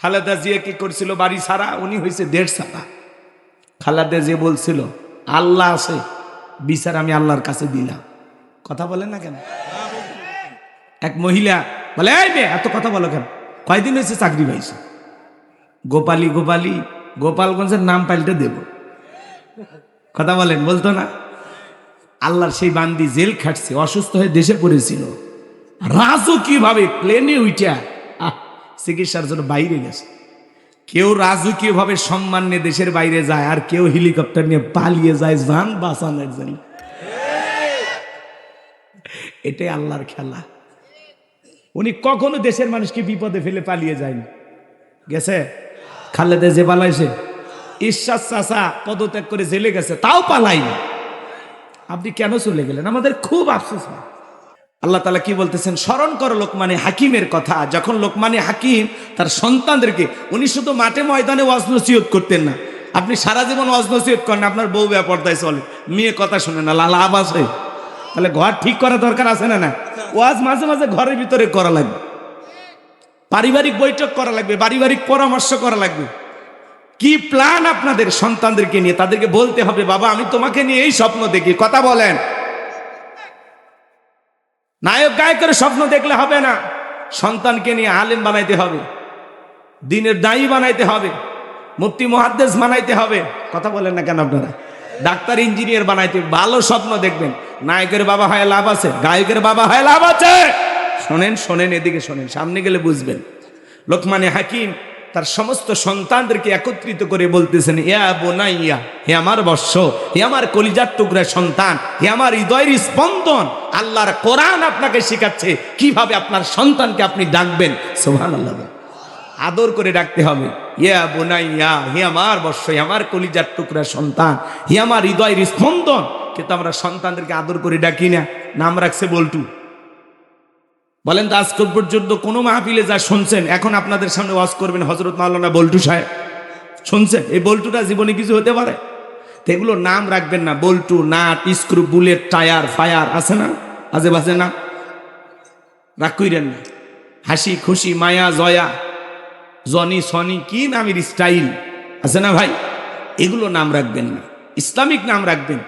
খালেদা জিয়া কি করছিল? বাড়ি ছাড়া, উনি হয়েছে দেড় ছাড়া। খালেদা জিয়া বলছিল আল্লাহ আছে, বিচার আমি আল্লাহর কাছে দিলাম। কথা বলেন না কেন? এক মহিলা বলে, এই মেয়ে এত কথা বলো কেন? কয়দিন হয়েছে চাকরি পাইছে? গোপালী গোপালী, গোপালগঞ্জের নাম পাল্টে দেব। কথা বলেন, বলতো না? আল্লাহর সেই বান্দি জেল খাটছে, অসুস্থ হয়ে দেশে পড়েছিল, রাজকীয় ভাবে প্লেনে উইটা চিকিৎসার জন্য বাইরে গেছে। কেউ রাজকীয় ভাবে সম্মান নিয়ে দেশের বাইরে যায়, আর কেউ হেলিকপ্টার নিয়ে পালিয়ে যায় যান বাঁচানোর জন্য। এটাই আল্লাহর খেলা। উনি কখনো দেশের মানুষকে বিপদে ফেলে পালিয়ে যায়নি। গেছে খালেদা যে পালাইছে, ঈশ্বর চাচা পদত্যাগ করে জেলে গেছে, তাও পালাইনি। আপনি কেন চলে গেলেন? আমাদের খুব আফসোস হয়। আল্লাহ তাআলা কি বলতেছেন? স্মরণ করো লোকমানে হাকিমের কথা। যখন লোকমানে হাকিম তার সন্তানদেরকে, উনি শুধু মাঠে ময়দানে ওয়াজ নসিহত করতেন না। আপনি সারা জীবন ওয়াজ নসিহত করেন, আপনার বউ বেপরদায় চলে, মেয়ে কথা শুনে না, লালা আবাস হয়, তাহলে ঘর ঠিক করা দরকার আছে না? না, ওয়াজ মাঝে মাঝে ঘরের ভিতরে করা লাগবে, পারিবারিক বৈঠক করা লাগবে, পারিবারিক পরামর্শ করা লাগবে। কি প্ল্যান আপনাদের সন্তানদেরকে নিয়ে? তাদেরকে বলতে হবে, বাবা আমি তোমাকে নিয়ে এই স্বপ্ন দেখি। কথা বলেন, নায়ক গায়কের স্বপ্ন দেখলে হবে না। সন্তানকে নিয়ে আলেম বানাইতে হবে, দ্বীনের দায়ী বানাইতে হবে, মুফতি মুহাদ্দিস বানাইতে হবে। কথা বলেন না কেন আপনারা? ডাক্তার ইঞ্জিনিয়ার বানাইতে, ভালো স্বপ্ন দেখবেন। নায়কের বাবা হয় লাভ আছে, গায়কের বাবা হয় লাভ আছে। শোনেন শোনেন, এদিকে শোনেন, সামনে গেলে বুঝবেন। লোকমানে হাকিম তার সমস্ত সন্তানদেরকে একত্রিত করে বলতেছেন, ইয়া বুনাইয়া, হে আমার বৎস, হে আমার কলিজার টুকরা সন্তান, হে আমার হৃদয়ের স্পন্দন, আল্লাহর কোরআন আপনাকে শেখাচ্ছে কিভাবে আপনার সন্তানকে আপনি ডাকবেন। সুবহানাল্লাহ, আদর করে ডাকতে হবে। ইয়া বুনাইয়া, হে আমার বৎস, হে আমার কলিজার টুকরা সন্তান, হে আমার হৃদয়ের স্পন্দন। কিন্তু আমরা সন্তানদেরকে আদর করে ডাকি না, নাম রাখছে বল্টু। বলেন তো, আজ পর্যন্ত কোনো মাহফিলে যা শুনছেন, এখন আপনাদের সামনে ওয়াজ করবেন হযরত মাওলানা বল্টু সাহেব, শুনছেন? এই বল্টুটা জীবনে কিছু হতে পারে? তো এগুলো নাম রাখবেন না। বল্টু, nut, screw, bullet, tyre, fire আছে না, আজে বাজে না, রাগ কইরেন না। হাসি খুশি, মায়া, জয়া, জনি, সনি, কি নামের স্টাইল আছে না ভাই? এগুলো নাম রাখবেন না, ইসলামিক নাম রাখবেন।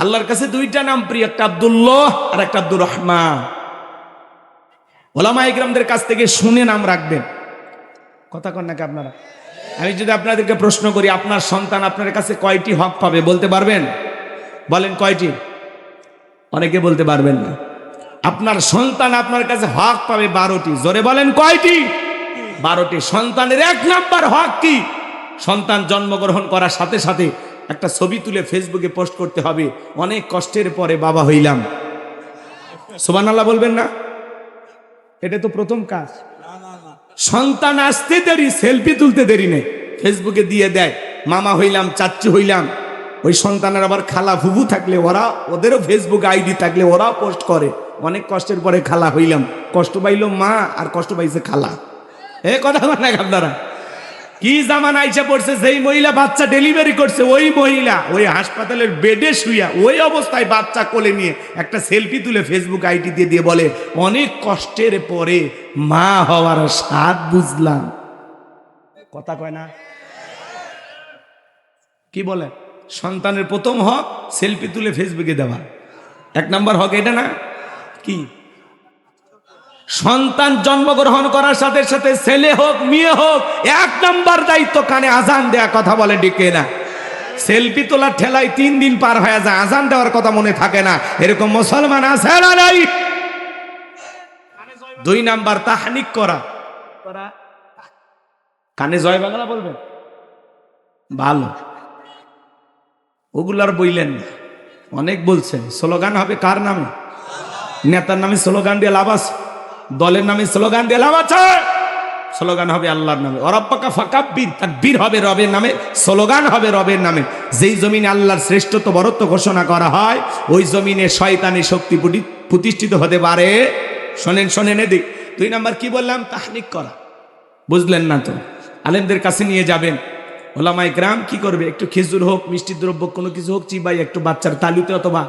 আল্লাহর কাছে দুইটা নাম প্রিয়, একটা আব্দুল্লাহ আর একটা আব্দুর রহমান। ওলামায়ে কেরামদের কাছ থেকে শুনে নাম রাখবেন। কথা কন নাকি আপনারা? আমি যদি আপনাদেরকে প্রশ্ন করি, আপনার সন্তান আপনার কাছে কয়টি হক পাবে বলতে পারবেন? বলেন কয়টি? অনেকে বলতে পারবেন না। আপনার সন্তান আপনার কাছে হক পাবে 12টি। জোরে বলেন কয়টি? 12টি। সন্তানের 1 নাম্বার হক কি? সন্তান জন্মগ্রহণ করার সাথে সাথে একটা ছবি তুলে ফেসবুকে পোস্ট করতে হবে, অনেক কষ্টের পরে বাবা হইলাম। সুবহানাল্লাহ বলবেন না? এটা তো প্রথম কাজ। সন্তান আসতে দেরি, সেলফি তুলতে দেরি নেই, ফেসবুকে দিয়ে দেয়, মামা হইলাম, চাচ্চু হইলাম। ওই সন্তানের আবার খালা ফুফু থাকলে ওরা, ওদেরও ফেসবুক আইডি থাকলে ওরাও পোস্ট করে, অনেক কষ্টের পরে খালা হইলাম। কষ্ট পাইলো মা আর কষ্ট পাইছে খালা। কথা বলেন আপনারা? কি জামানা আইসা পড়ছে, যেই মহিলা বাচ্চা ডেলিভারি করছে, ওই মহিলা ওই হাসপাতালের বেডে শুইয়া ওই অবস্থায় বাচ্চা কোলে নিয়ে একটা সেলফি তুলে ফেসবুক আইডি দিয়ে দিয়ে বলে, অনেক কষ্টের পরে মা হওয়ার স্বাদ বুঝলাম। কথা কয় না? কি বলে? সন্তানের প্রথম হক সেলফি তুলে ফেসবুকে দেওয়া। 1 নাম্বার হক এটা না? কি? সন্তান জন্মগ্রহণ করার সাথে সাথে ছেলে হোক মেয়ে হোক, 1 নাম্বার দায়িত্ব কানে আজান দেয়া। কথা বলে ডিকে না? সেলফি তোলার ঠেলায় 3 দিন পার হয়ে যায়, আজান দেওয়ার কথা মনে থাকে না, এরকম মুসলমান আছে না নাই? 2 নাম্বার তাহনিক করা। কানে জয় বাংলা বলবেন ভালো, ওগুলার বইলেন না। অনেক বলছে স্লোগান হবে কার নামে? নেতার নামে স্লোগান দিয়ে লাভ আছে, দলের নামে স্লোগান দিয়ে লাভ আছে? স্লোগান হবে আল্লাহর নামে। অরব্বাকা ফাকাব্বির, তাকবীর হবে রবের নামে, স্লোগান হবে রবের নামে। যেই জমিনে আল্লাহর শ্রেষ্ঠত্ব বরত্ব ঘোষণা করা হয়, ওই জমিনে শয়তানের শক্তি প্রতিষ্ঠিত হতে পারে। শোনেন শোনেন এদিক। 2 নাম্বার কি বললাম? তাহনিক করা। বুঝলেন না তো? আলেমদের কাছে নিয়ে যাবেন, ওলামায়ে কেরাম কি করবে? একটু খেজুর হোক, মিষ্টি দ্রব্য কোনো কিছু হোক, চিবাই একটু বাচ্চার তালুতে অথবা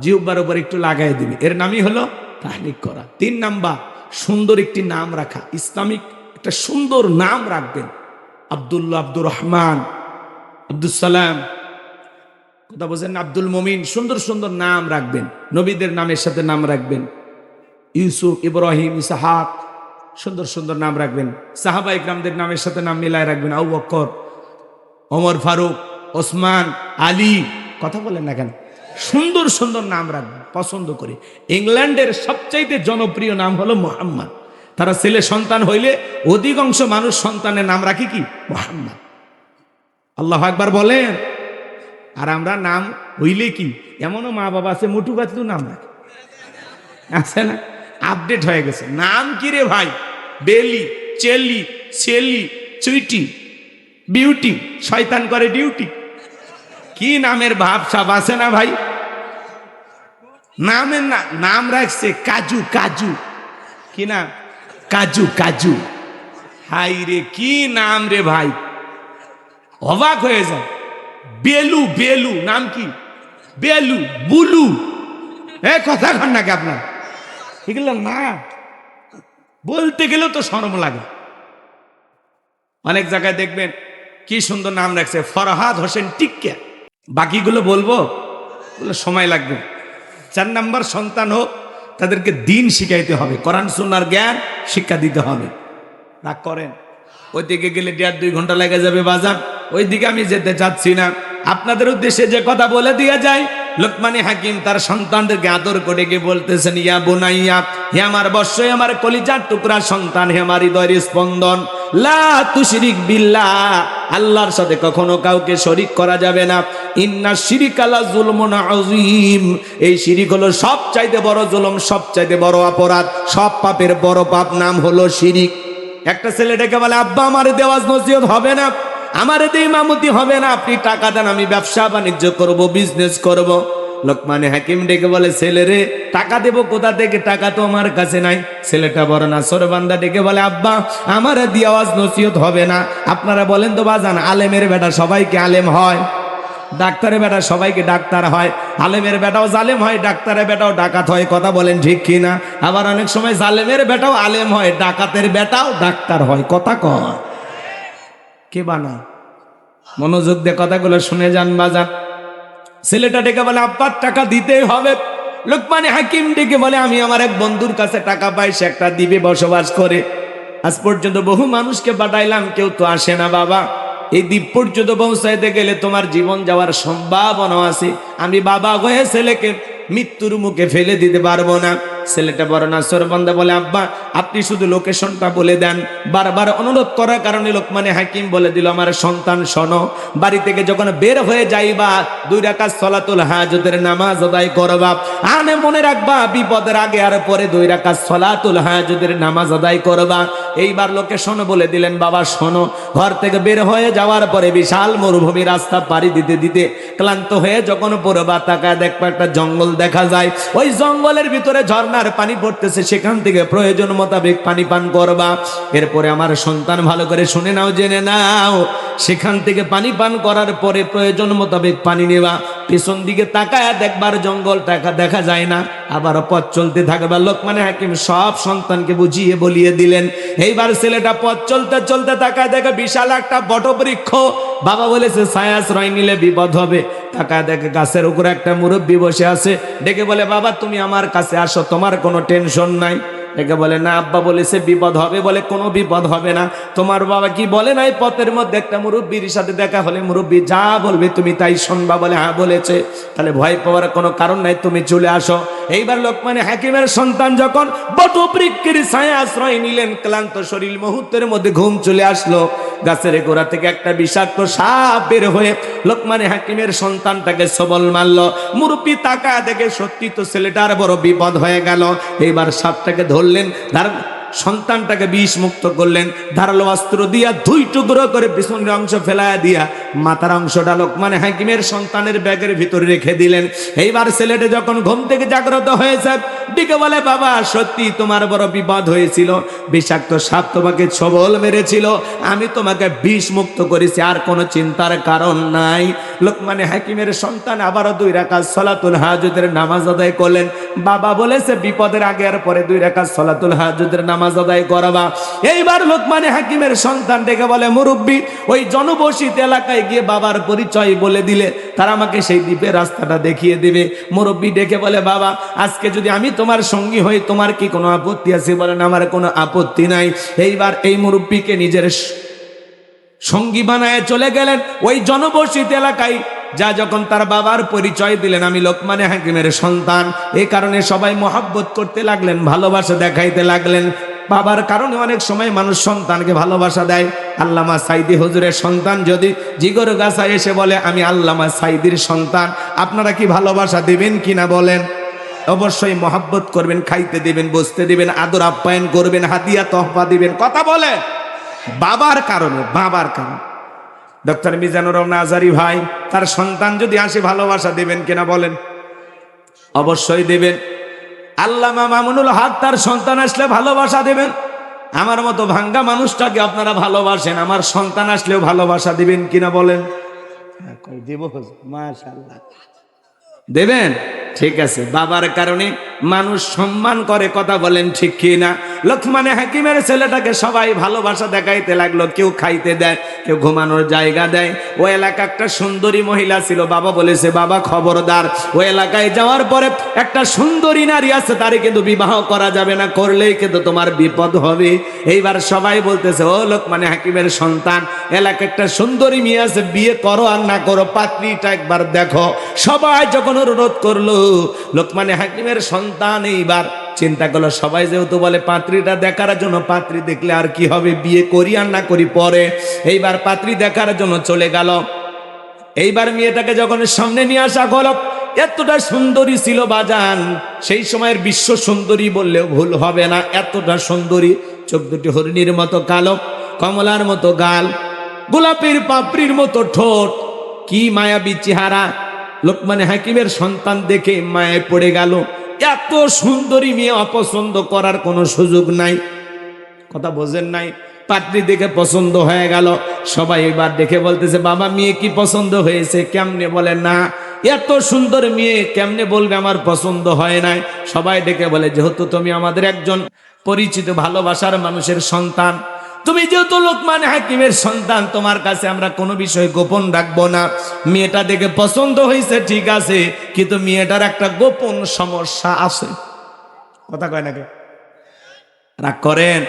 জিহ্বার উপর একটু লাগাই দিবে, এর নামই হলো তাহনিক করা। 3 নাম্বার সুন্দর একটি নাম রাখা, ইসলামিক একটা সুন্দর নাম রাখবেন। আব্দুল্লাহ, আব্দুর রহমান, আব্দুল সালাম, কথা বলছেন, আব্দুল মমিন, সুন্দর সুন্দর নাম রাখবেন। নবীদের নামের সাথে নাম রাখবেন। ইউসুফ, ইব্রাহিম, ইসহাক, সুন্দর সুন্দর নাম রাখবেন। সাহাবা ইকরামদের নামের সাথে নাম মিলায় রাখবেন। আবু বকর, ওমর ফারুক, ওসমান, আলী, কথা বলেন না কেন? সুন্দর সুন্দর নাম রাখবেন পছন্দ করে। ইংল্যান্ডের সবচাইতে জনপ্রিয় নাম হলো মুহাম্মদ। তারা ছেলে সন্তান হইলে অধিকাংশ মানুষ সন্তানের নাম রাখি কি? মুহাম্মদ। আল্লাহু আকবার বলেন। আর আমরা নাম হইলে কি, এমনও মা বাবা আছে মুটু গাছলু নাম রাখে, আছে না? আপডেট হয়ে গেছে। নাম কি রে ভাই? বেলি, চেলি, সেলি, চুইটি, বিউটি, শয়তান করে ডিউটি। কি নামের ভাব সাব আছে না ভাই? নামের নাম রাখছে কাজু, কাজু, কি নাম? কাজু, কাজু। হাই রে, কি নাম রে ভাই, অবাক হয়ে যায়। বেলু, বেলু, নাম কি? বেলু, বুলু, কথা কন নাকি আপনার? এগুলো না বলতে গেলেও তো শরম লাগে। অনেক জায়গায় দেখবেন কি সুন্দর নাম রাখছে, ফরহাদ হোসেন টিক্কা। বাকিগুলো বলবো, সময় লাগবে। 4 নাম্বার সন্তান হোক, তাদেরকে দিন শিখাইতে হবে, কোরআন সুন্নাহর জ্ঞান শিক্ষা দিতে হবে। রাগ করেন, ওইদিকে গেলে 1.5-2 ঘন্টা লেগে যাবে বাজার, ওইদিকে আমি যেতে চাচ্ছি না। আপনাদের উদ্দেশ্যে যে কথা বলে দিয়ে যায়, লোকমানে হাকিম তার সন্তানদেরকে আদর করে গিয়ে বলতেছেন, ইয়া বুনাইয়া, হে আমার বৎস, হে আমার কলিজার টুকরা সন্তান, হে আমার হৃদয়ের স্পন্দন, লা তুশরিক বিল্লাহ, আল্লাহর সাথে কখনো কাউকে শরীক করা যাবে না। ইন্না শিরিকা লা যুলমুন আযীম, এই শিরিক হলো সবচাইতে বড় জুলুম, সবচাইতে বড় অপরাধ, সব পাপের বড় পাপ নাম হলো শিরিক। একটা ছেলে ডেকে বলে, আব্বা আমার দেওয়াজ নসিহত হবে না, আমার এতে ইমামতি হবে না, আপনি টাকা দেন, আমি ব্যবসা বাণিজ্য করব, বিজনেস করব। লোকমানে হাকিম ডেকে বলে, ছেলে রে, টাকা দেব কোথা থেকে? টাকা তো আমার কাছে নাই। ছেলেটা বড় না সরবান্দা ডেকে বলে, আব্বা আমার দেওয়াজ নসিহত হবে না। আপনারা বলেন তো বাজান, আলেমের বেটা সবাইকে আলেম হয়? ডাক্তারের বেটা সবাইকে ডাক্তার হয়? আলেমের বেটাও জালেম হয়, ডাক্তারের বেটাও ডাকাত হয়, কথা বলেন ঠিক কিনা? আবার অনেক সময় জালেমের বেটাও আলেম হয়, ডাকাতের বেটাও ডাক্তার হয়, কথা কয়। কে বানায়? মনোযোগ দিয়ে কথাগুলো শুনে যান বাজান। ছেলেটা ডেকে বলে, আব্বার টাকা দিতেই হবে। লোকমানে হাকিম ডেকে বলে, আমি আমার এক বন্ধুর কাছে টাকা পাই, সে একটা দ্বীপে বসবাস করে। আজ পর্যন্ত বহু মানুষকে পাঠাইলাম, কেউ তো আসে না বাবা। এই দ্বীপ পর্যন্ত পৌঁছাইতে গেলে তোমার জীবন যাওয়ার সম্ভাবনা আছে। আমি বাবা হয়ে ছেলেকে মৃত্যুর মুখে ফেলে দিতে পারবো না। ছেলেটা বড় নাসর বান্দা বলে, আব্বা আপনি শুধু লোকেশনটা বলে দেন। বারবার অনুরোধ করার কারণে লোকমানে হাকিম বলে দিল, আমার সন্তান শোনো, বাড়ি থেকে যখন বের হয়ে যাইবা 2 রাকাত সলাতুল হাজতের নামাজ আদায় করবা। আনে মনে রাখবা, বিপদের আগে আর পরে 2 রাকাত সলাতুল হাজতের নামাজ আদায় করবা। এইবার লোকেশন বলে দিলেন। বাবা শোনো, ঘর থেকে বের হয়ে যাওয়ার পরে বিশাল মরুভূমি রাস্তা পাড়ি দিতে দিতে ক্লান্ত হয়ে যখন পড়বা, তাকায় দেখবা একটা জঙ্গল দেখা যায়। ওই জঙ্গলের ভিতরে ঝর্ণার পানি পড়তেছে, সেখান থেকে প্রয়োজন মোতাবেক পানি পান করবা। এরপরে আমার সন্তান ভালো করে শুনে নাও, জেনে নাও, সেখান থেকে পানি পান করার পরে প্রয়োজন মোতাবেক পানি নেবা। পেছন দিকে তাকায় দেখবার জঙ্গলটা দেখা যায় না, আবার পথ চলতে থাকবা। লোকমানে হাকিম সব সন্তানকে বুঝিয়ে বলিয়ে দিলেন। এইবার ছেলেটা পথ চলতে চলতে তাকায় দেখে বিশাল একটা বটবৃক্ষ। বাবা বলেছে ছায়াশ্রয় নিলে বিপদ হবে। তাকায় দেখে গাছের উপরে একটা মুরব্বী বসে আছে। ডেকে বলে, বাবা তুমি আমার কাছে আসো, তোমার কোনো টেনশন নাই। একে বলে, না আব্বা বলেছে বিপদ হবে। বলে, কোনো বিপদ হবে না। তোমার বাবা কি বলে নাই পথের মধ্যে একটা মুরব্বীর সাথে দেখা হলে মুরব্বী যা বলবে তুমি তাই শুনবা? বলে, হ্যাঁ বলেছে। তাহলে ভয় পাওয়ার কোনো কারণ নাই, তুমি চলে আসো। এইবার লোকমানে হাকিমের সন্তান যখন বটবৃক্ষের ছায়া আশ্রয় নিলেন, ক্লান্ত শরীর মুহূর্তের মধ্যে ঘুম চলে আসলো। গাছের গোড়া থেকে একটা বিষাক্ত সাপ বের হয়ে লোকমানে হাকিমের সন্তানটাকে সবল মারলো। মুরব্বী তাকা দেখে সত্যি তো ছেলেটার বড় বিপদ হয়ে গেল। এইবার সাপটাকে ধরলেন, সন্তানটাকে বিষ মুক্ত করলেন। ধারালো অস্ত্র দিয়া 2 টুকরো করে পিছনের অংশ ফেলায়া দিয়া মাথার অংশটা লোকমানে হাকিমের সন্তানের ব্যাগের ভিতরে রেখে দিলেন। এইবার ছেলেটা যখন ঘুম থেকে জাগ্রত হয়েছে, ডেকে বলে বাবা সত্যি তোমার বড় বিপদ হয়েছিল, বিষাক্ত সাপ তোমাকে ছবল মেরেছিল, আমি তোমাকে বিষ মুক্ত করেছি, আর কোনো চিন্তার কারণ নাই। লোকমানে হাকিমের সন্তান আবারও 2 রাকাত সালাতুল হাজুদের নামাজ আদায় করলেন। বাবা বলেছে বিপদের আগে আর পরে 2 রাকাত সালাতুল হাজুদের নামাজ আদায় করবা। এইবার লোকমানে হাকিমের সন্তান ডেকে বলে মুরব্বী, ওই জনবসিত এলাকায় গিয়ে বাবার পরিচয় বলে দিলে তারা আমাকে সেই দ্বীপের রাস্তাটা দেখিয়ে দেবে। মুরব্বী ডেকে বলে বাবা আজকে যদি আমি তোমার সঙ্গী হই তোমার কি কোনো আপত্তি আছে? বলেন আমার কোনো আপত্তি নাই। এইবার এই মুরব্বীকে নিজের সঙ্গী বানায় চলে গেলেন ওই জনবসিত এলাকায়। যা যখন তার বাবার পরিচয় দিলেন আমি লোকমানে হাকিমের সন্তান, এই কারণে সবাই মহব্বত করতে লাগলেন, ভালোবাসা দেখাইতে লাগলেন। বাবার কারণে অনেক সময় মানুষ সন্তানকে ভালোবাসা দেয়। আল্লামা সাইদি হুজুরের সন্তান যদি জিগর গাছায় এসে বলে আমি আল্লামা সাইদির সন্তান, আপনারা কি ভালোবাসা দিবেন কিনা বলেন? অবশ্যই মহব্বত করবেন, খাইতে দিবেন, বসতে দিবেন, আদর আপ্যায়ন করবেন, হাদিয়া তহফা দিবেন। কথা বলে বাবার কারণে, বাবার কারণে। ডক্টর মিজানুর রহমান আজারি ভাই তার সন্তান যদি আসে ভালোবাসা দিবেন কিনা বলেন? অবশ্যই দেবেন। আল্লামা মামুনুল হক তার সন্তান আসলে ভালোবাসা দেবেন। আমার মতো ভাঙ্গা মানুষটাকে আপনারা ভালোবাসেন, আমার সন্তান আসলেও ভালোবাসা দিবেন কিনা বলেন? দেব মাশাআল্লাহ, দেবেন। ঠিক আছে, বাবার কারণে মানুষ সম্মান করে। কথা বলেন ঠিক কি না? লোকমানে হাকিমের ছেলেটাকে সবাই ভালোবাসা দেখাইতে লাগলো। কেউ খাইতে দেয়, কেউ ঘুমানোর জায়গা দেয়। ও এলাকা একটা সুন্দরী মহিলা ছিল। বাবা বলেছে বাবা খবরদার, ওই এলাকায় যাওয়ার পরে একটা সুন্দরী নারী আছে, তারে কিন্তু বিবাহ করা যাবে না, করলেই কিন্তু তোমার বিপদ হবে। এইবার সবাই বলতেছে ও লোকমানে হাকিমের সন্তান, এলাকা একটা সুন্দরী মেয়ে আছে, বিয়ে করো আর না করো পাত্রীটা একবার দেখো। সবাই যখন অনুরোধ করলো, লোকমানে হাকিমের সন্তান এইবার চিন্তা করলো সবাই যেহেতু বলে পাত্রীটা দেখার জন্য, পাত্রী দেখলে আর কি হবে, বিয়ে করি আর না করি পরে। এইবার পাত্রী দেখার জন্য চলে গেল। এইবার মেয়েটাকে যখন সামনে নিয়ে আসা হলো, এতটা সুন্দরী ছিল বাজান, সেই সময়ের বিশ্ব সুন্দরী বললেও ভুল হবে না। এতটা সুন্দরী, চোখ দুটি হরিণীর মতো কালো, কমলার মতো গাল, গোলাপের পাপড়ির মতো ঠোঁট, কি মায়াবী চেহারা। লোকমানে হাকিমের সন্তান দেখে মায়ায় পড়ে গেল। এত সুন্দরী মেয়ে অপছন্দ করার কোনো সুযোগ নাই। কথা বোঝেন নাই? পাত্রী দেখে পছন্দ হয়ে গেল। সবাই এবার দেখে বলতেছে বাবা মেয়ে কি পছন্দ হয়েছে? কেমনে বলে না, এত সুন্দর মেয়ে কেমনে বলবে আমার পছন্দ হয় নাই? সবাই দেখে বলে যেহেতু তুমি আমাদের একজন পরিচিত ভালোবাসার মানুষের সন্তান, তুমি যেহেতু লোকমান হাকিমের সন্তান, তোমার কাছে আমরা কোনো বিষয় গোপন রাখবো না। মেয়েটা দেখে পছন্দ হয়েছে ঠিক আছে, কিন্তু মেয়েটার একটা গোপন সমস্যা আছে। কথা কয় নাকি? রাগ করেন?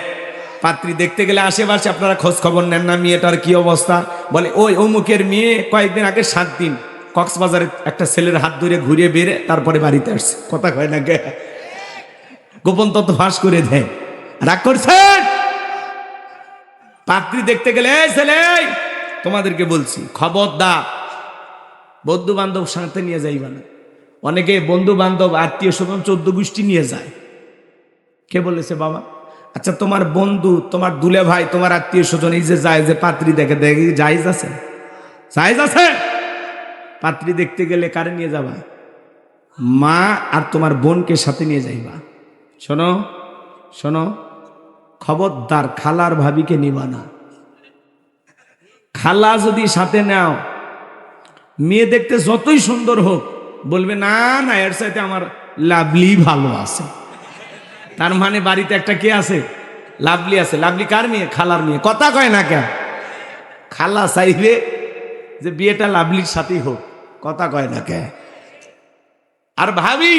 পাত্রী দেখতে গেলে আশেপাশে আপনারা খোঁজ খবর নেন না মেয়েটার কি অবস্থা? বলে ওই অমুকের মেয়ে কয়েকদিন আগে 7 দিন কক্সবাজারে একটা ছেলের হাত ধরে ঘুরিয়ে বেড়ে তারপরে বাড়িতে আসছে। কথা কয় নাকি? গোপন তথ্য ফাঁস করে দেয়। রাগ করছেন? পাত্রী দেখতে গেলে এই ছেলে, তোমাদেরকে বলছি খবরদার বন্ধু বান্ধব সাথে নিয়ে যাইবা না। অনেকে বন্ধু বান্ধব আত্মীয় স্বজন 14 গোষ্ঠী নিয়ে যায়। কে বলেছে বাবা? আচ্ছা তোমার বন্ধু, তোমার দুলে ভাই, তোমার আত্মীয় স্বজন এই যে যায়, যে পাত্রী দেখে, দেখে জায়েজ আছে? জায়েজ আছে? পাত্রী দেখতে গেলে কারে নিয়ে যাবা? মা আর তোমার বোনকে সাথে নিয়ে যাইবা। শোনো শোনো, খবরদার খালার ভাবিকে নিবা না। খালা যদি সাথে নাও, মেয়ে দেখতে যতই সুন্দর হোক, বলবে না না এর সাথে আমার লাভলি ভালো আছে। তার মানে বাড়িতে একটা কে আছে? লাভলি আছে। লাভলি কার মেয়ে? খালার মেয়ে। কথা কয় না কেন? খালা চাইবে যে বিয়েটা লাভলির সাথেই হোক। কথা কয় না কে? আর ভাবি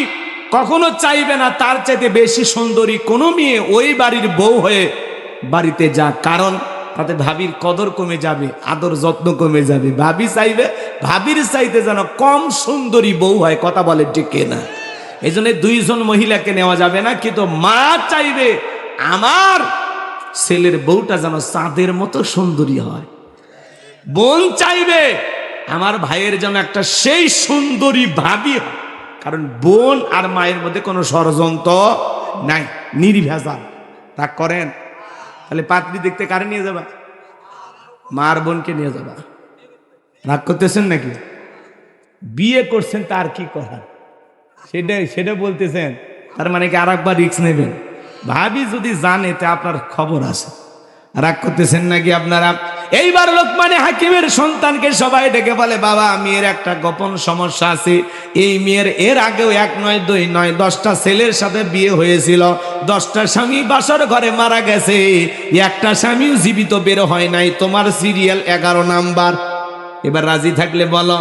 কখনো চাইবে না তার চাইতে বেশি সুন্দরী কোনো মেয়ে ওই বাড়ির বউ হয়ে বাড়িতে যা, কারণ তাতে ভাবির কদর কমে যাবে, আদর যত্ন কমে যাবে। ভাবি চাইবে ভাবির চাইতে যেন কম সুন্দরী বউ হয়। কথা বলে ঠিক না? এই জন্য 2 জন মহিলাকে নেওয়া যাবে না, কিন্তু মা চাইবে আমার ছেলের বউটা যেন চাঁদের মতো সুন্দরী হয়। বোন চাইবে আমার ভাইয়ের যেন একটা সেই সুন্দরী ভাবি হয়, কারণ বোন আর মায়ের মধ্যে কোনো ষড়যন্ত্র নাই, নির্ভেজাল। তা করেন? তাহলে পাত্রী দেখতে কারে নিয়ে যাবা? মার বোনকে নিয়ে যাবা। রাগ করতেছেন নাকি? বিয়ে করছেন তার কি করার, সেটা বলতেছেন। তার মানে কি আর একবার রিস্ক নেবেন? ভাবি যদি জানে তা আপনার খবর আছে। রাগ করতেছেন নাকি আপনারা? এইবার লোকমানে হাকিমের সন্তানকে সবাই ডেকে বলে, বাবা মেয়ের একটা গোপন সমস্যা আছে। এই মেয়ের এর আগেও 1 নয় 2 নয় 10টা ছেলের সাথে বিয়ে হয়েছিল, 10টা স্বামী বাসর ঘরে মারা গেছে, একটা স্বামীও জীবিত বের হয় নাই, তোমার সিরিয়াল 11 নাম্বার। এবার রাজি থাকলে বলো।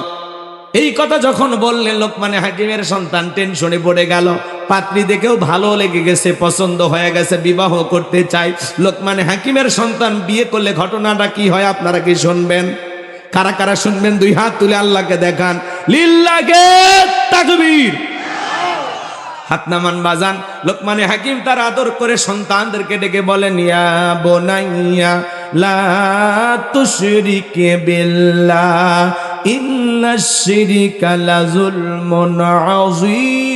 এই কথা যখন বললেন লোকমানে হাকিমের সন্তান টেনশনে পড়ে গেল। পাত্রী দেখেও ভালো লেগে গেছে, পছন্দ হয়ে গেছে, বিবাহ করতে চাই। লোকমানে হাকিমের সন্তান বিয়ে করলে ঘটনাটা কি হয় আপনারা কি শুনবেন? কারা কারা শুনবেন 2 হাত তুলে আল্লাহকে দেখান। লিল্লাহে তাকবীর। হাত নামান বাজান। লোকমানে হাকিম তার আদর করে সন্তানদেরকে ডেকে বলেন, ইয়া বুনাইয়া লা তুশরিক বিল্লাহ ইন্নাশ শিরকা লাযুলমুন আযীম।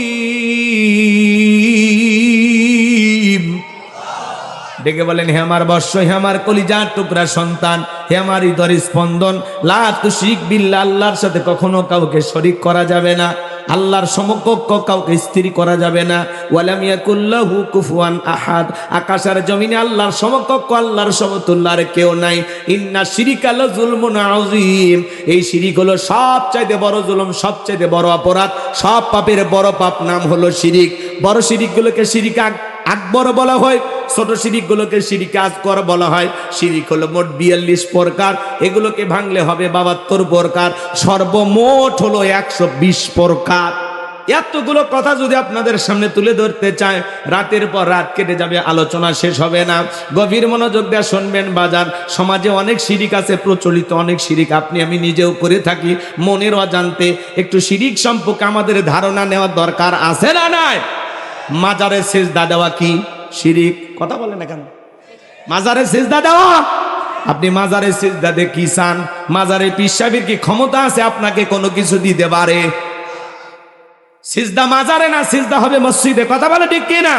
ডেকে বলেন, হে আমার বর্ষ, হে আমার কলিজার টুকরা সন্তান, হে আমার হৃদয়ের স্পন্দন, লা তুশরিক বিল্লাহ, আল্লাহর সাথে কখনো কাউকে শরীক করা যাবে না, আল্লাহর সমকক্ষ কাউকে স্ত্রী করা যাবে না। ওয়ালাম ইয়াকুল্লাহু কুফুয়ান আহাদ, আকাশ আর জমিনে আল্লাহর সমকক্ষ, আল্লাহর সমতুল্য আর কেউ নাই। ইন্না শিরিকা লাযুলমুন আযীম, এই শিরিক হলো সবচাইতে বড় জুলুম, সবচাইতে বড় অপরাধ। সব পাপের বড় পাপ নাম হলো শিরিক। বড় শিরিকগুলোকে শিরিক আকবর বলা হয়, ছোট শিরিক গুলোকে শিরিক আসগর বলা হয়। শিরিক হলো মোট 42 প্রকার, এগুলোকে ভাঙলে হবে 72 প্রকার, সর্বমোট হলো 120 প্রকার। এতগুলো কথা যদি আপনাদের সামনে তুলে ধরতে চায়, রাতের পর রাত কেটে যাবে, আলোচনা শেষ হবে না। গভীর মনোযোগ দিয়ে শুনবেন বাজার। সমাজে অনেক শিরিক আছে, প্রচলিত অনেক শিরিক আপনি আমি নিজেও করে থাকি মনের অজান্তে। একটু শিরিক সম্পর্কে আমাদের ধারণা নেওয়ার দরকার আছে না নাই? মাজারে সেজদা দেওয়া কি শিরিক? কথা বলে না কেন? মাজারে সেজদা দেওয়া। আপনি মাজারে সেজদা দিয়ে কি চান? মাজারে পীর সাহেবের কি ক্ষমতা আছে আপনাকে কোনো কিছু দিতে পারে? সিজদা মাজারে না, সিজদা হবে মসজিদে। কথা বলে ঠিক কি না?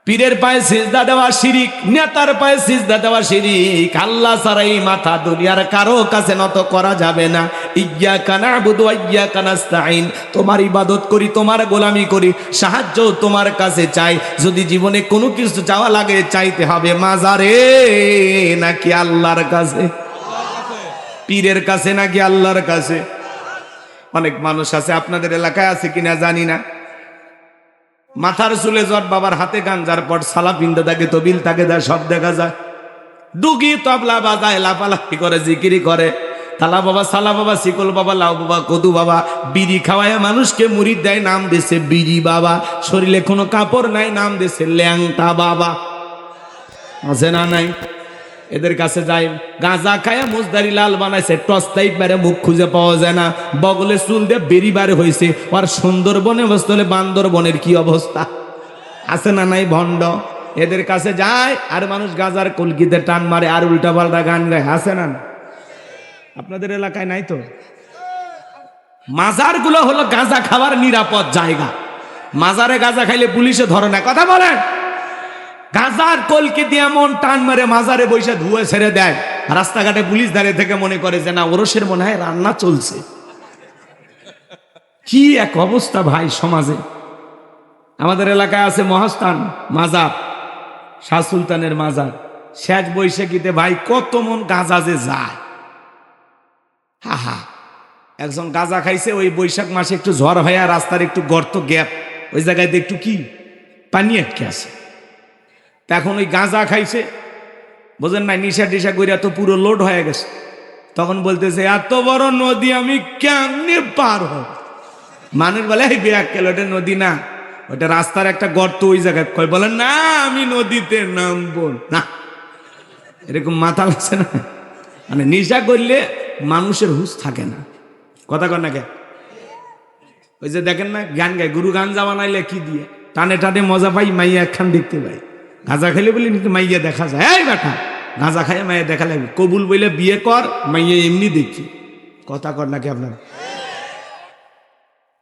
পীরের পায়ে সিজদা দেওয়া শিরিক, নেতার পায়ে সিজদা দেওয়া শিরিক। আল্লাহ ছাড়া এই মাথা দুনিয়ার কারো কাছে নত করা যাবে না। ইয়্যাকা না'বুদু ওয়া ইয়্যাকা নাস্তাঈন, তোমার ইবাদত করি, তোমার গোলামি করি, সাহায্য তোমার কাছে চাই। যদি জীবনে কোনো কিছু চাওয়া লাগে, চাইতে হবে মাজারে নাকি আল্লাহর কাছে? পীরের কাছে নাকি আল্লাহর কাছে? অনেক মানুষ আছে, আপনাদের এলাকায় আছে কিনা জানি না, মাথার চুলে জট, বাবার হাতে গাঞ্জার পট, সালা পিন্দা থাকে, তবিল থাকে, দা সব দেখা যায়। ডুগি তবলা বাজায়, লাফালাফি করে, জিকিরি করে, তালা বাবা, সালা বাবা, শিকল বাবা, লাউ বাবা, কদু বাবা। বিড়ি খাওয়ায় মানুষকে মুরিদ দেয়, নাম দিছে বিড়ি বাবা। শরীরে কোনো কাপড় নাই, নাম দিছে ল্যাংটা বাবা। আছে না নাই? এদের কাছে যাই, গাঁজা খায়া মুজদারি লাল বানাইছে, টস টাইপ মেরে মুখ খুঁজে পাওয়া যায় না, বগলে চুল দিয়ে বেরি বারে হয়েছে। আর সুন্দরবনে বসতে বান্দরবনের কি অবস্থা? আছে না নাই ভণ্ড? এদের কাছে যায় আর মানুষ গাঁজার কলকিতে টান মারে আর উল্টা পাল্টা গান গায়। আছে না? আপনাদের এলাকায় নাই তো? মাজার গুলো হলো গাঁজা খাওয়ার নিরাপদ জায়গা। মাজারে গাঁজা খাইলে পুলিশে ধরে না। কথা বলেন? গাজার কলকে দিয়ে এমন টান মারে, মাজারে বৈশা ধুয়ে ছেড়ে দেয়। রাস্তাঘাটে পুলিশ দাঁড়িয়ে থেকে মনে করে যে না, ওরসের মনে হয় রান্না চলছে। কি এক অবস্থা ভাই সমাজে। আমাদের এলাকায় আছে মহাস্থান মাজার, শাহ সুলতানের মাজার। শেষ বৈশাখীতে ভাই কত মন গাঁজা যে যায়। হা হা, একজন গাঁজা খাইছে, ওই বৈশাখ মাসে একটু ঝড় হয় আর রাস্তার একটু গর্ত গ্যাপ, ওই জায়গায় একটু কি পানি আটকে আছে। এখন ওই গাঁজা খাইছে, বোঝেন না, নিশা টিশা কইরা তো পুরো লোড হয়ে গেছে। তখন বলতেছে, এত বড় নদী আমি কেমনে পার হব? মানুষ বলে, এই বেয়াক্কেল, ওটা নদী না, ওটা রাস্তার একটা গর্ত, ওই জায়গায়। কয় বলেন না, আমি নদীতে নামবো না। এরকম মাথা লাগছে না? মানে নিশা করলে মানুষের হুঁশ থাকে না। কথা কর না কে? ওই যে দেখেন না, গান গায়, গুরু গাঞ্জা বানাইলে কি দিয়ে টানে টানে মজা পাই, মাইয়া একখান দেখতে পাই। গাঁজা খাইলে বলি মাইয়া দেখা যায়। এই বেটা, গাঁজা খাইয়া মাইয়া দেখা লাগবে। কবুল বইলে বিয়ে কর, মাইয়া এমনি দেখি। কথা কর নাকি আপনার?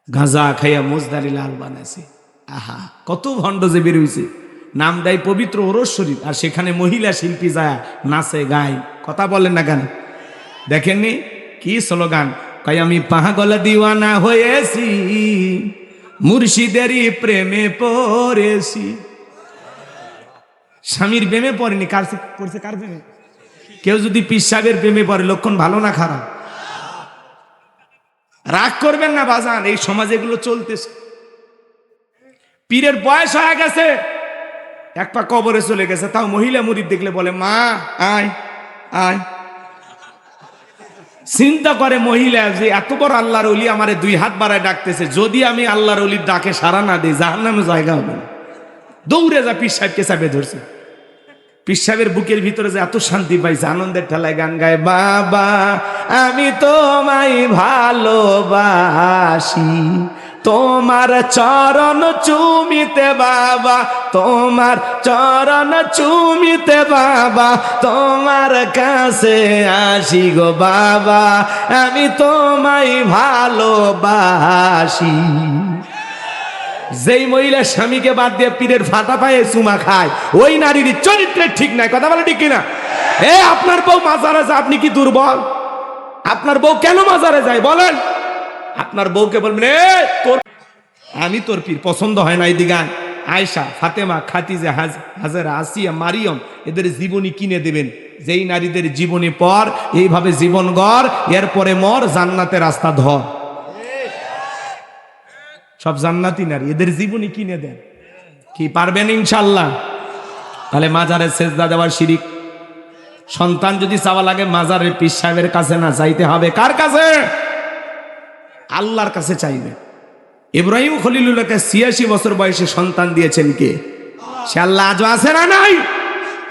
গাঁজা খাইয়া মোজদারি লাল বানাইছে। আহা, কত ভণ্ড যে বের হইছে। নাম দেয় পবিত্র ওরস শরীফ, আর সেখানে মহিলা শিল্পী যায়, নাচে গায়। কথা বলেন না কেন? দেখেননি কি স্লোগান? কয় আমি পাগল দিওয়ানা হয়েছি, মুর্শিদেরই প্রেমে পড়েছি। স্বামীর প্রেমে পড়েনি, কার পড়ছে? কার প্রেমে? কেউ যদি পীর সাহেবের প্রেমে পড়ে লক্ষণ ভালো না খারাপ? রাগ করবেন না বাজান, এই সমাজে এগুলো চলতেছে। পীরের বয়স হয়ে গেছে, এক পা কবরে চলে গেছে, তাও মহিলা মুরিদ দেখলে বলে মা আয় আয়। চিন্তা করে মহিলা যে এত বড় আল্লাহর ওলি আমারে 2 হাত বাড়ায় ডাকতেছে, যদি আমি আল্লাহর ওলির ডাকে সাড়া না দিই জাহান্নামে জায়গা হবে না। দৌড়ে যা পীর সাহেবকে চাপে ধরছে। পীর সাহেবের বুকের ভিতরে যে এত শান্তি পাইছে, আনন্দের ঠেলায় গান গায়, বাবা আমি তোমায় ভালোবাসি, তোমার চরণ চুমিতে বাবা, তোমার চরণ চুমিতে বাবা, তোমার কাছে আসি গো বাবা, আমি তোমায় ভালোবাসি। যেই মহিলা স্বামীকে বাদ দিয়ে পীরের ফাটা পায়ে চুমা খায়, ওই নারীর চরিত্রের ঠিক নাই। কথা বলে ঠিক কিনা? আপনার বউ মাজারে যায়, আপনি কি দুর্বল? আপনার বউ কেন মাজারে যায় বলেন? আপনার বউকে বলবেন আমি তোর পীর, পছন্দ হয় না এদিকে আয়েশা, ফাতেমা, খাদিজা, হাজেরা, আসিয়া, মারিয়ম, এদের জীবনী কিনে দেবেন। যেই নারীদের জীবনী পর এইভাবে জীবন গড়, এরপরে মর, জান্নাতের রাস্তা ধর। সব জান্নাতি নারী, এদের জীবনী কিনে দেন। কি পারবেন ইনশাল্লাহ? তাহলে মাজারে সেজদা দেওয়ার শিরিক। সন্তান যদি চাওয়া লাগে মাজারের পীর সাহেবের কাছে না, চাইতে হবে কার কাছে? আল্লাহর কাছে চাইবে। ইব্রাহিম খলিলুল্লাহকে 86 বছর বয়সে সন্তান দিয়েছেন কে? সে আল্লাহ আজও আছে না নাই?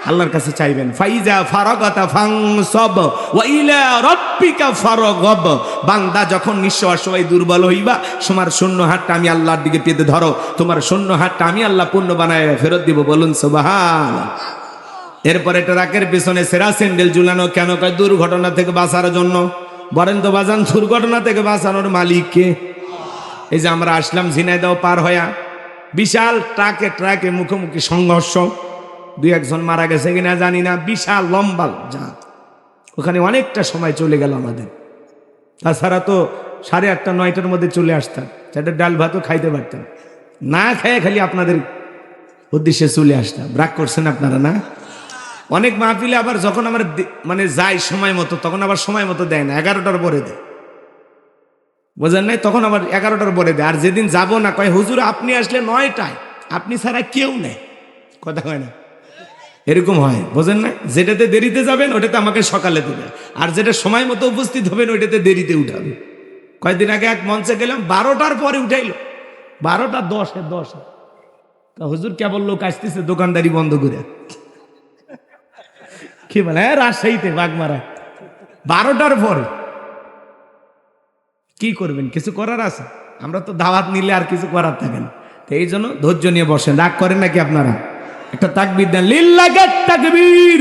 আল্লাহর কাছে চাইবেন। ফাইজা ফারাগাতা ফানসাব ওয়া ইলা রাব্বিকা ফারগাব। বান্দা যখন নিঃস্ব অসহায় দুর্বল হইবা, তোমার শূন্য হাতটা আমি আল্লাহর দিকে পেতে ধরো, তোমার শূন্য হাতটা আমি আল্লাহ পূর্ণ বানায় ফেরত দিব। বলুন সুবহানাল্লাহ। এরপরে ট্রাকের পেছনে সেরা স্যান্ডেল ঝুলানো কেন? কয় দুর্ঘটনা থেকে বাঁচার জন্য। বলেন তো বাজান, দুর্ঘটনা থেকে বাঁচানোর মালিক কে? এই যে আমরা আসলাম ঝিনাইদহ পার হইয়া, বিশাল ট্রাকে মুখোমুখি সংঘর্ষ, 2-1 মারা গেছে কিনা জানি না, বিশাল লম্বা জাত। ওখানে অনেকটা সময় চলে গেল আমাদের। তাছাড়া তো 8:30 9টার মধ্যে চলে আসতাম, সেটা ডাল ভাতও খাইতে পারতাম না, খেয়ে খালি আপনাদের উদ্দেশ্যে চলে আসতাম। রাগ করছেন আপনারা না? অনেক মাহফিলে আবার যখন আমার মানে যাই সময় মতো, তখন আবার সময় মতো দেয় না, 11টার পরে দেয়। বোঝেন নাই? তখন আবার 11টার পরে দেয়। আর যেদিন যাব না, কয় হুজুর আপনি আসলে 9টায়, আপনি ছাড়া কেউ নেই। কথা কয় না? এরকম হয়, বোঝেন না? যেটাতে দেরিতে যাবেন ওটাতে আমাকে সকালে দেবে, আর যেটা সময় মতো উপস্থিত হবেন ওইটাতে দেরিতে উঠাবে। কয়েকদিন আগে এক মঞ্চে গেলাম, 12টার পরে উঠাইল, 12:10 হুজুর কেবল লোক আসতেছে দোকানদারি বন্ধ করে। কি বলে? রাজশাহীতে বাগমারা 12টার পরে কি করবেন? কিছু করার আছে? আমরা তো দাওয়াত নিলে আর কিছু করার থাকে না। তো এই জন্য ধৈর্য নিয়ে বসেন। রাগ করেন নাকি আপনারা? একটা তাকবীর দেন, লিল্লাহি তাকবীর।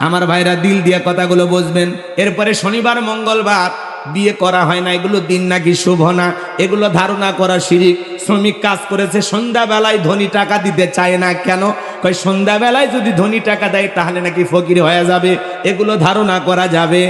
আমার ভাইরা দিল দিয়ে কথাগুলো বুঝবেন। এরপরে শনিবার মঙ্গলবার বিয়ে করা হয় না, এগুলো দিন নাকি শুভ না, এগুলো ধারণা করা শিরিক। শ্রমিক কাজ করেছে, সন্ধ্যাবেলায় ধনী টাকা দিতে চায় না কেন? কয় সন্ধ্যাবেলায় যদি ধনী টাকা দেয় তাহলে নাকি ফকির হয়ে যাবে। এগুলো ধারণা করা যাবে?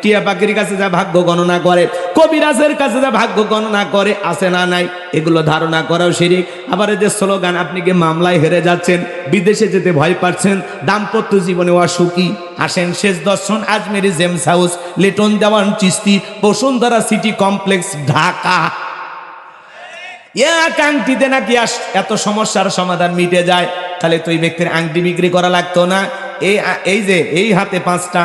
টিয়া পাখির কাছে যা ভাগ্য গণনা করে, কবিরাজের কাছে যা ভাগ্য গণনা করে, আছে না নাই? এগুলো ধারণা করাও শিরিক। আবার এই যে স্লোগান, আপনি কি মামলায় হেরে যাচ্ছেন, বিদেশে যেতে ভয় পাচ্ছেন, দাম্পত্য জীবনে অসুখী, আসেন শেষ দর্শন আজমেরি জেমস হাউস, লিটন দেওয়ান চিস্তি, বসুন্ধরা সিটি কমপ্লেক্স, ঢাকা। আংটিতে নাকি এত সমস্যার সমাধান মিটে যায়। তাহলে তো এই ব্যক্তির আংটি বিক্রি করা লাগতো না। এই যে এই হাতে 5টা,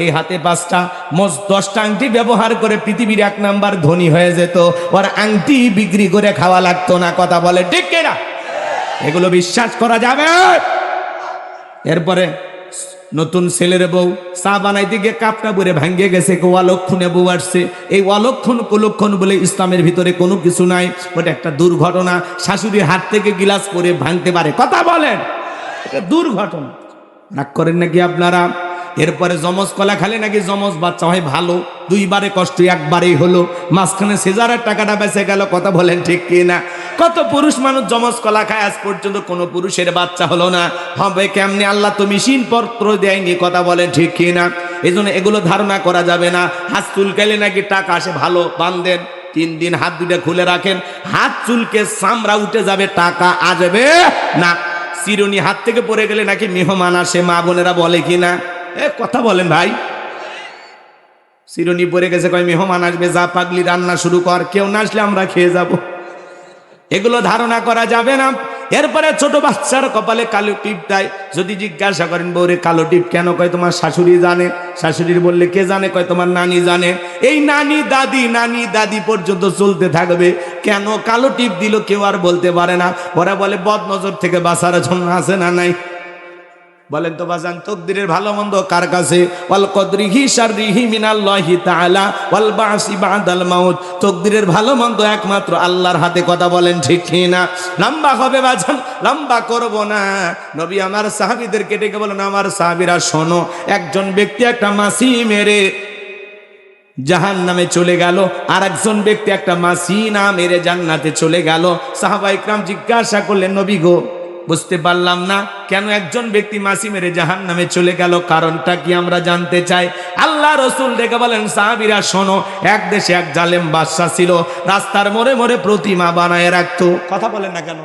এই হাতে 5টা, মোট 10টা আংটি ব্যবহার করে পৃথিবীর 1 নাম্বার ধনী হয়ে যেত। ওর আংটি বিক্রি করে খাওয়া লাগতো না। কথা বলে ঠিক কিনা? এগুলো বিশ্বাস করা যাবে? এরপরে নতুন ছেলের বউ চা বানাইতে গিয়ে কাপটা পরে ভাঙ্গে গেছে, অলক্ষণে বউ আসছে। এই অলক্ষণ কুলক্ষণ বলে ইসলামের ভিতরে কোনো কিছু নাই, ওটা একটা দুর্ঘটনা। শাশুড়ির হাত থেকে গিলাস পরে ভাঙতে পারে। কথা বলেন, এটা দুর্ঘটনা। রাগ করেন নাকি আপনারা? এরপরে জমজ কলা খালে নাকি জমজ বাচ্চা হয় ভালো। 2বারে কষ্ট, 1বারেই হলো, মাঝখানে সিজারের টাকাটা বেঁচে গেল। কথা বলেন ঠিক কিনা? কত পুরুষ মানুষ জমজ কলা খায়, আজ পর্যন্ত কোনো পুরুষের বাচ্চা হলো না। হবে কেমনি? আল্লাহ তো মেশিন পত্র দেয়নি। কথা বলেন ঠিক কিনা? এই জন্য এগুলো ধারণা করা যাবে না। হাত চুলকাইলে নাকি টাকা আসে, ভালো বান্ধেন। 3 দিন হাত দুটা খুলে রাখেন, হাত চুলকে চামড়া উঠে যাবে, টাকা আসবে না। চিরুনি হাত থেকে পড়ে গেলে নাকি মেহমান আসে, মা বোনেরা বলে কিনা? কথা বলেন ভাই। চিরুনি পড়ে গেছে, কয় মেহমান আসবে, যা পাগলি রান্না শুরু কর, কেউ না আসলে আমরা খেয়ে যাব। এগুলো ধারণা করা যাবে না। এরপরে ছোট বাচ্চার কপালে কালো টিপ দেয়। যদি জিজ্ঞাসা করেন বউরে কালো টিপ কেন, কয় তোমার শাশুড়ি জানে। শাশুড়ির বললে কে জানে, কয় তোমার নানি জানে। এই নানি দাদি পর্যন্ত চলতে থাকবে। কেন কালো টিপ দিল কেউ আর বলতে পারে না। ওরা বলে বদনজর থেকে বাঁচার জন্য, আছে না নাই? বলেন তো বাজান, তকদিরের ভালো মন্দ কার কাছে? ওয়াল কদরিহি শাররিহি মিনাল্লাহি তাআলা ওয়াল বাসি বাদাল মাউত। তকদিরের ভালো মন্দ একমাত্র আল্লাহর হাতে। কথা বলেন ঠিক কি না? লম্বা হবে বাজান, লম্বা করব না। নবী আমার সাহাবীদেরকে ডেকে বলেন, আমার সাহাবীরা শোনো, একজন ব্যক্তি একটা মাছি মেরে জাহান্নামে চলে গেল, আর একজন ব্যক্তি একটা মাছি না মেরে জান্নাতে চলে গেল। সাহাবা ইকরাম জিজ্ঞাসা করলেন, নবী গো, বুঝতে পারলাম না কেন একজন ব্যক্তি মাছি মেরে জাহান্নামে চলে গেল, কারণটা কি আমরা জানতে চাই। আল্লাহ রাসূল ডেকে বলেন, সাহাবীরা শোনো, এক দেশে এক জালেম বাদশা ছিল, রাস্তার মোড়ে মোড়ে প্রতিমা বানায় রাখতো। কথা বলেন না কেন?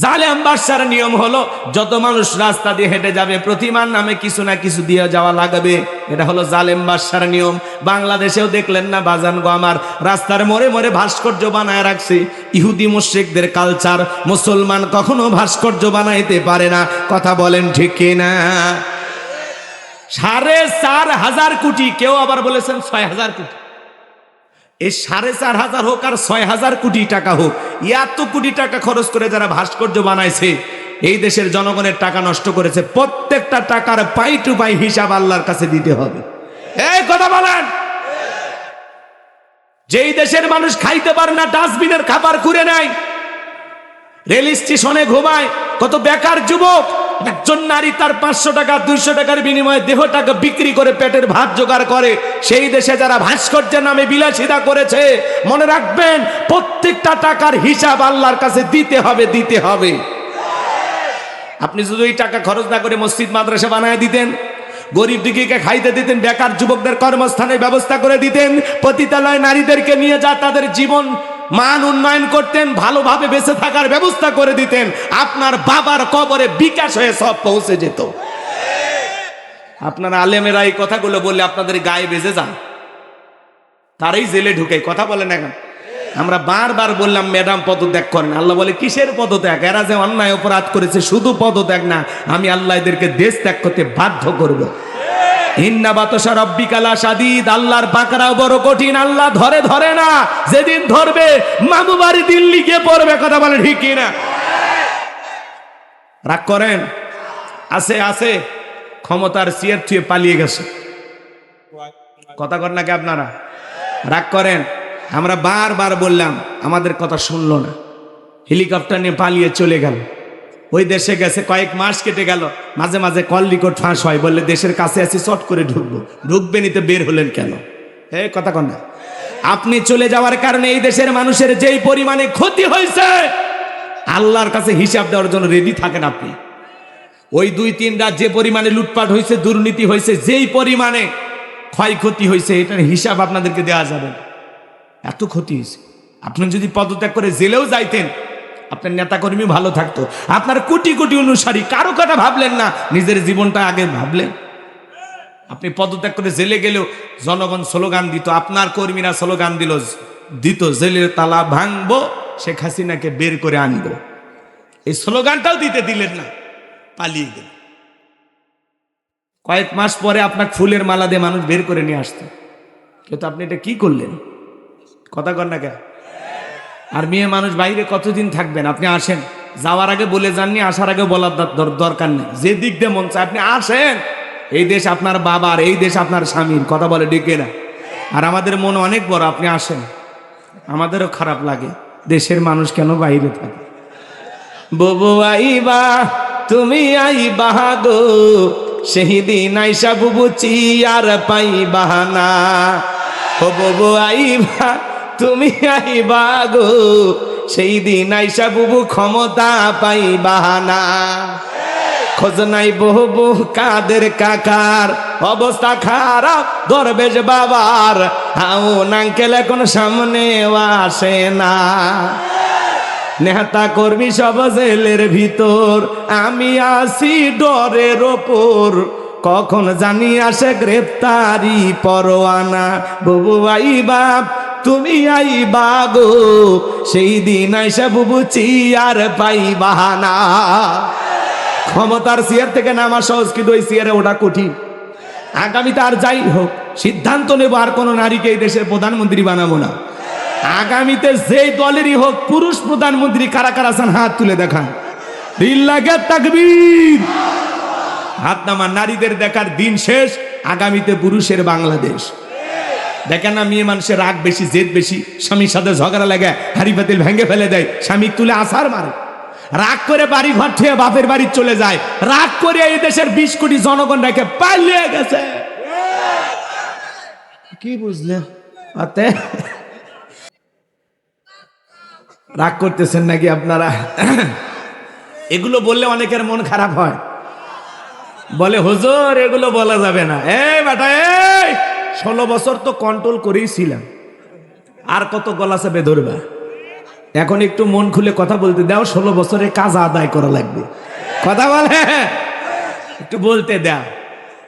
জালেম বাদশার নিয়ম হলো, যত মানুষ রাস্তা দিয়ে হেঁটে যাবে প্রতিমার নামে কিছু না কিছু দিয়ে যাওয়া লাগবে। এটা হলো জালেম বাদশার নিয়ম। বাংলাদেশেও দেখলেন না বাজান গো আমার, রাস্তার মোড়ে মোড়ে ভাস্কর্য বানায় রাখছে। ইহুদি মুশরিকদের কালচার, মুসলমান কখনো ভাস্কর্য বানাইতে পারে না। কথা বলেন ঠিক কিনা? 4,500 কোটি, কেউ আবার বলেছেন 6,000 কোটি। এই 4,500 হোক আর 6,000 কোটি টাকা হোক, এত কোটি টাকা খরচ করে যারা ভাস্কর্য বানাইছে, এই দেশের জনগণের টাকা নষ্ট করেছে। প্রত্যেকটা টাকার পাই টু পাই হিসাব আল্লাহর কাছে দিতে হবে। এই কথা বলেন। যেই দেশের মানুষ খাইতে পারে না, ডাস্টবিনের খাবার খুঁড়ে নেয়, রেল স্টেশনে ঘুমায়, কত বেকার যুবক, একজন নারী তার 500 টাকা 200 টাকার বিনিময়ে দেহটাকে বিক্রি করে পেটের ভাত জোগাড় করে। সেই দেশে যারা ভাস্কর্যের নামে বিলাসিতা করেছে, মনে রাখবেন প্রত্যেকটা টাকার হিসাব আল্লাহর কাছে দিতে হবে, দিতে হবে। আপনি যদি ওই টাকা খরচ না করে মসজিদ মাদ্রাসা বানায় দিতেন, গরিব দুঃখীকে খাইতে দিতেন, বেকার যুবকদের কর্মস্থানের ব্যবস্থা করে দিতেন, পতিতালয় নারীদেরকে নিয়ে যা তাদের জীবন মান উন্নয়ন করতেন, ভালোভাবে বেঁচে থাকার ব্যবস্থা করে দিতেন, আপনার বাবার কবরে বিকাশ হয়ে সব পৌঁছে যেত। আপনার আলেমেরা এই কথাগুলো বললে আপনাদের গায়ে বেজে যান, তারাই জেলে ঢুকে। কথা বলেন এখন। আমরা বারবার বললাম ম্যাডাম পদত্যাগ করেন। আল্লাহ বলে কিসের পদত্যাগ? এরা যে অন্যায় অপরাধ করেছে, শুধু পদত্যাগ না, আমি আল্লাহ এদেরকে দেশ ত্যাগ করতে বাধ্য করব। ইন্না বাতশা রাব্বিকা লাশাদীদ, আল্লাহর পাকড়াও বড় কঠিন। আল্লাহ ধরে না, যেদিন ধরবে মামু বাড়ি দিল্লি গিয়ে পড়বে। কথা বলে ঠিক কি না? রাগ করেন? আছে ক্ষমতার চেয়ার থুয়ে পালিয়ে গেছে। কথা কর নাকি আপনারা? রাগ করেন? আমরা বারবার বললাম, আমাদের কথা শুনলো না, হেলিকপ্টার নিয়ে পালিয়ে চলে গেল। ওই দেশে গেছে, কয়েক মাস কেটে গেল, মাঝে মাঝে কল রেকর্ড ফাঁস হয়, বললে দেশের কাছে আছি, চট করে ঢুকবেন, তো বের হলেন কেন? এই কথা কন না। আপনি চলে যাওয়ার কারণে এই দেশের মানুষের যেই পরিমাণে ক্ষতি হয়েছে, আল্লাহর কাছে হিসাব দেওয়ার জন্য রেডি থাকেন আপনি। ওই 2-3 রাত যে পরিমাণে লুটপাট হয়েছে, দুর্নীতি হয়েছে, যেই পরিমাণে ক্ষয়ক্ষতি হয়েছে, এটার হিসাব আপনাদেরকে দেওয়া যাবে না। এত ক্ষতি হয়েছে। আপনি যদি পদত্যাগ করে জেলেও যাইতেন, আপনার নেতাকর্মী ভালো থাকতো, আপনার কোটি কোটি অনুসারী, কারো কথা ভাবলেন না, নিজের জীবনটা আগে ভাবলেন। আপনি পদত্যাগ করে জেলে গেলেও জনগণ স্লোগান দিত, আপনার কর্মীরা স্লোগান দিত জেলের তালা ভাঙবো, শেখ হাসিনাকে বের করে আনবো। এই স্লোগানটাও দিতে দিলেন না, পালিয়ে গেল। কয়েক মাস পরে আপনার ফুলের মালা দিয়ে মানুষ বের করে নিয়ে আসতো, কিন্তু আপনি এটা কি করলেন? কথা কর না কেন? আর মেয়ে মানুষ বাইরে কতদিন থাকবেন? আপনি আসেন, যাওয়ার আগে বলে যাননি, আসার আগে বলার দরকার নেই। যে দিক দিয়ে মন চায় আপনি আসেন। এই দেশ আপনার বাবার, এই দেশ আপনার স্বামীর। কথা বলে ডেকে না। আর আমাদের মন অনেক বড়, আপনি আসেন, আমাদেরও খারাপ লাগে দেশের মানুষ কেন বাইরে থাকে। বুবু আইবা তুমি আইবা গো, সেই দিন আইসা বুবু চিয়ার পাইবা না। ও বুবু আইবা তুমি আইবা গো, সেই দিন আইসা বুবু ক্ষমতা পাইবা না। খোঁজ নাই বহু কাদের কাকার, অবস্থা খারাপ দরবেশ বাবার, হাউন আঙ্কেল এখন সামনে আসে না। নেতা কর্মী সব জেলের ভিতর, আমি আসি ডরের ওপর, কখন জানি আসে গ্রেফতারি পরোয়ানা। বুবু আইবা তুমি আইবা গো, সেই দিন আইসা বুবু চিয়ার পাইবা না। ক্ষমতার চেয়ার থেকে নামা সহজ, কিন্তু ওই চেয়ারে ওটা কঠিন। আগামীতে আর যাই হোক সিদ্ধান্ত নেব, আর কোনো নারীকে এই দেশের প্রধানমন্ত্রী বানাবো না। আগামীতে যেই দলেরই হোক পুরুষ প্রধানমন্ত্রী কারা কারা আছেন হাত তুলে দেখান। লিল্লাহি তাকবীর। হাত নামান। নারীদের দেখার দিন শেষ, আগামীতে পুরুষের বাংলাদেশ। দেখেন না, মেয়ে মানুষের রাগ বেশি, জেদ বেশি, স্বামীর সাথে ঝগড়া লাগে, হাড়ি পাতিল ভেঙে ফেলে দেয়, স্বামী তুলে আছাড় মারে, রাগ করে বাড়ি ঘর থেকে বাপের বাড়ি চলে যায়, রাগ করে এই দেশের 20 কোটি জনগণ রেখে পালিয়ে গেছে। কি বুঝলেন? রাগ করতেছেন নাকি আপনারা? এগুলো বললে অনেকের মন খারাপ হয়, বলে হুজুর এগুলো বলা যাবে না। এই বেটা, এই 16 বছর তো কন্ট্রোল করেই ছিলাম, আর কত গলা চেপে ধরবা? এখন একটু মন খুলে কথা বলতে দাও, 16 বছরে কাজ আদায় করা লাগবে। কথা বলে একটু বলতে দাও।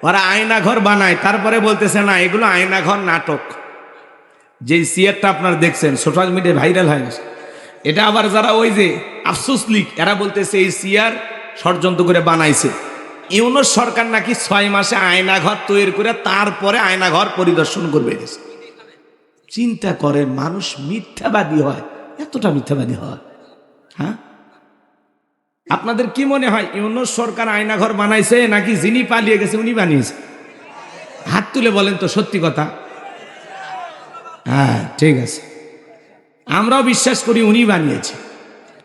ওরা আয়না ঘর বানায়, তারপরে বলতেছে না এগুলো আয়না ঘর, নাটক। যে সিয়ারটা আপনারা দেখছেন সোশ্যাল মিডিয়ায় ভাইরাল হয়ে গেছে, এটা আবার যারা ওই যে আফসোস লীগ, এরা বলতেছে এই সিয়ার ষড়যন্ত্র করে বানাইছে। ইউনূস সরকার নাকি 6 মাসে আয়না ঘর তৈরি করে তারপরে আয়না ঘর পরিদর্শন করবে। চিন্তা করেন, মানুষ মিথ্যাবাদী হয়, এতটা মিথ্যাবাদী হয়? হ্যাঁ, আপনাদের কি মনে হয় ইউনূস সরকার আয়না ঘর বানাইছে নাকি যিনি পালিয়ে গেছে উনি বানিয়েছে? হাত তুলে বলেন তো সত্যি কথা। হ্যাঁ ঠিক আছে, আমরাও বিশ্বাস করি উনি বানিয়েছে,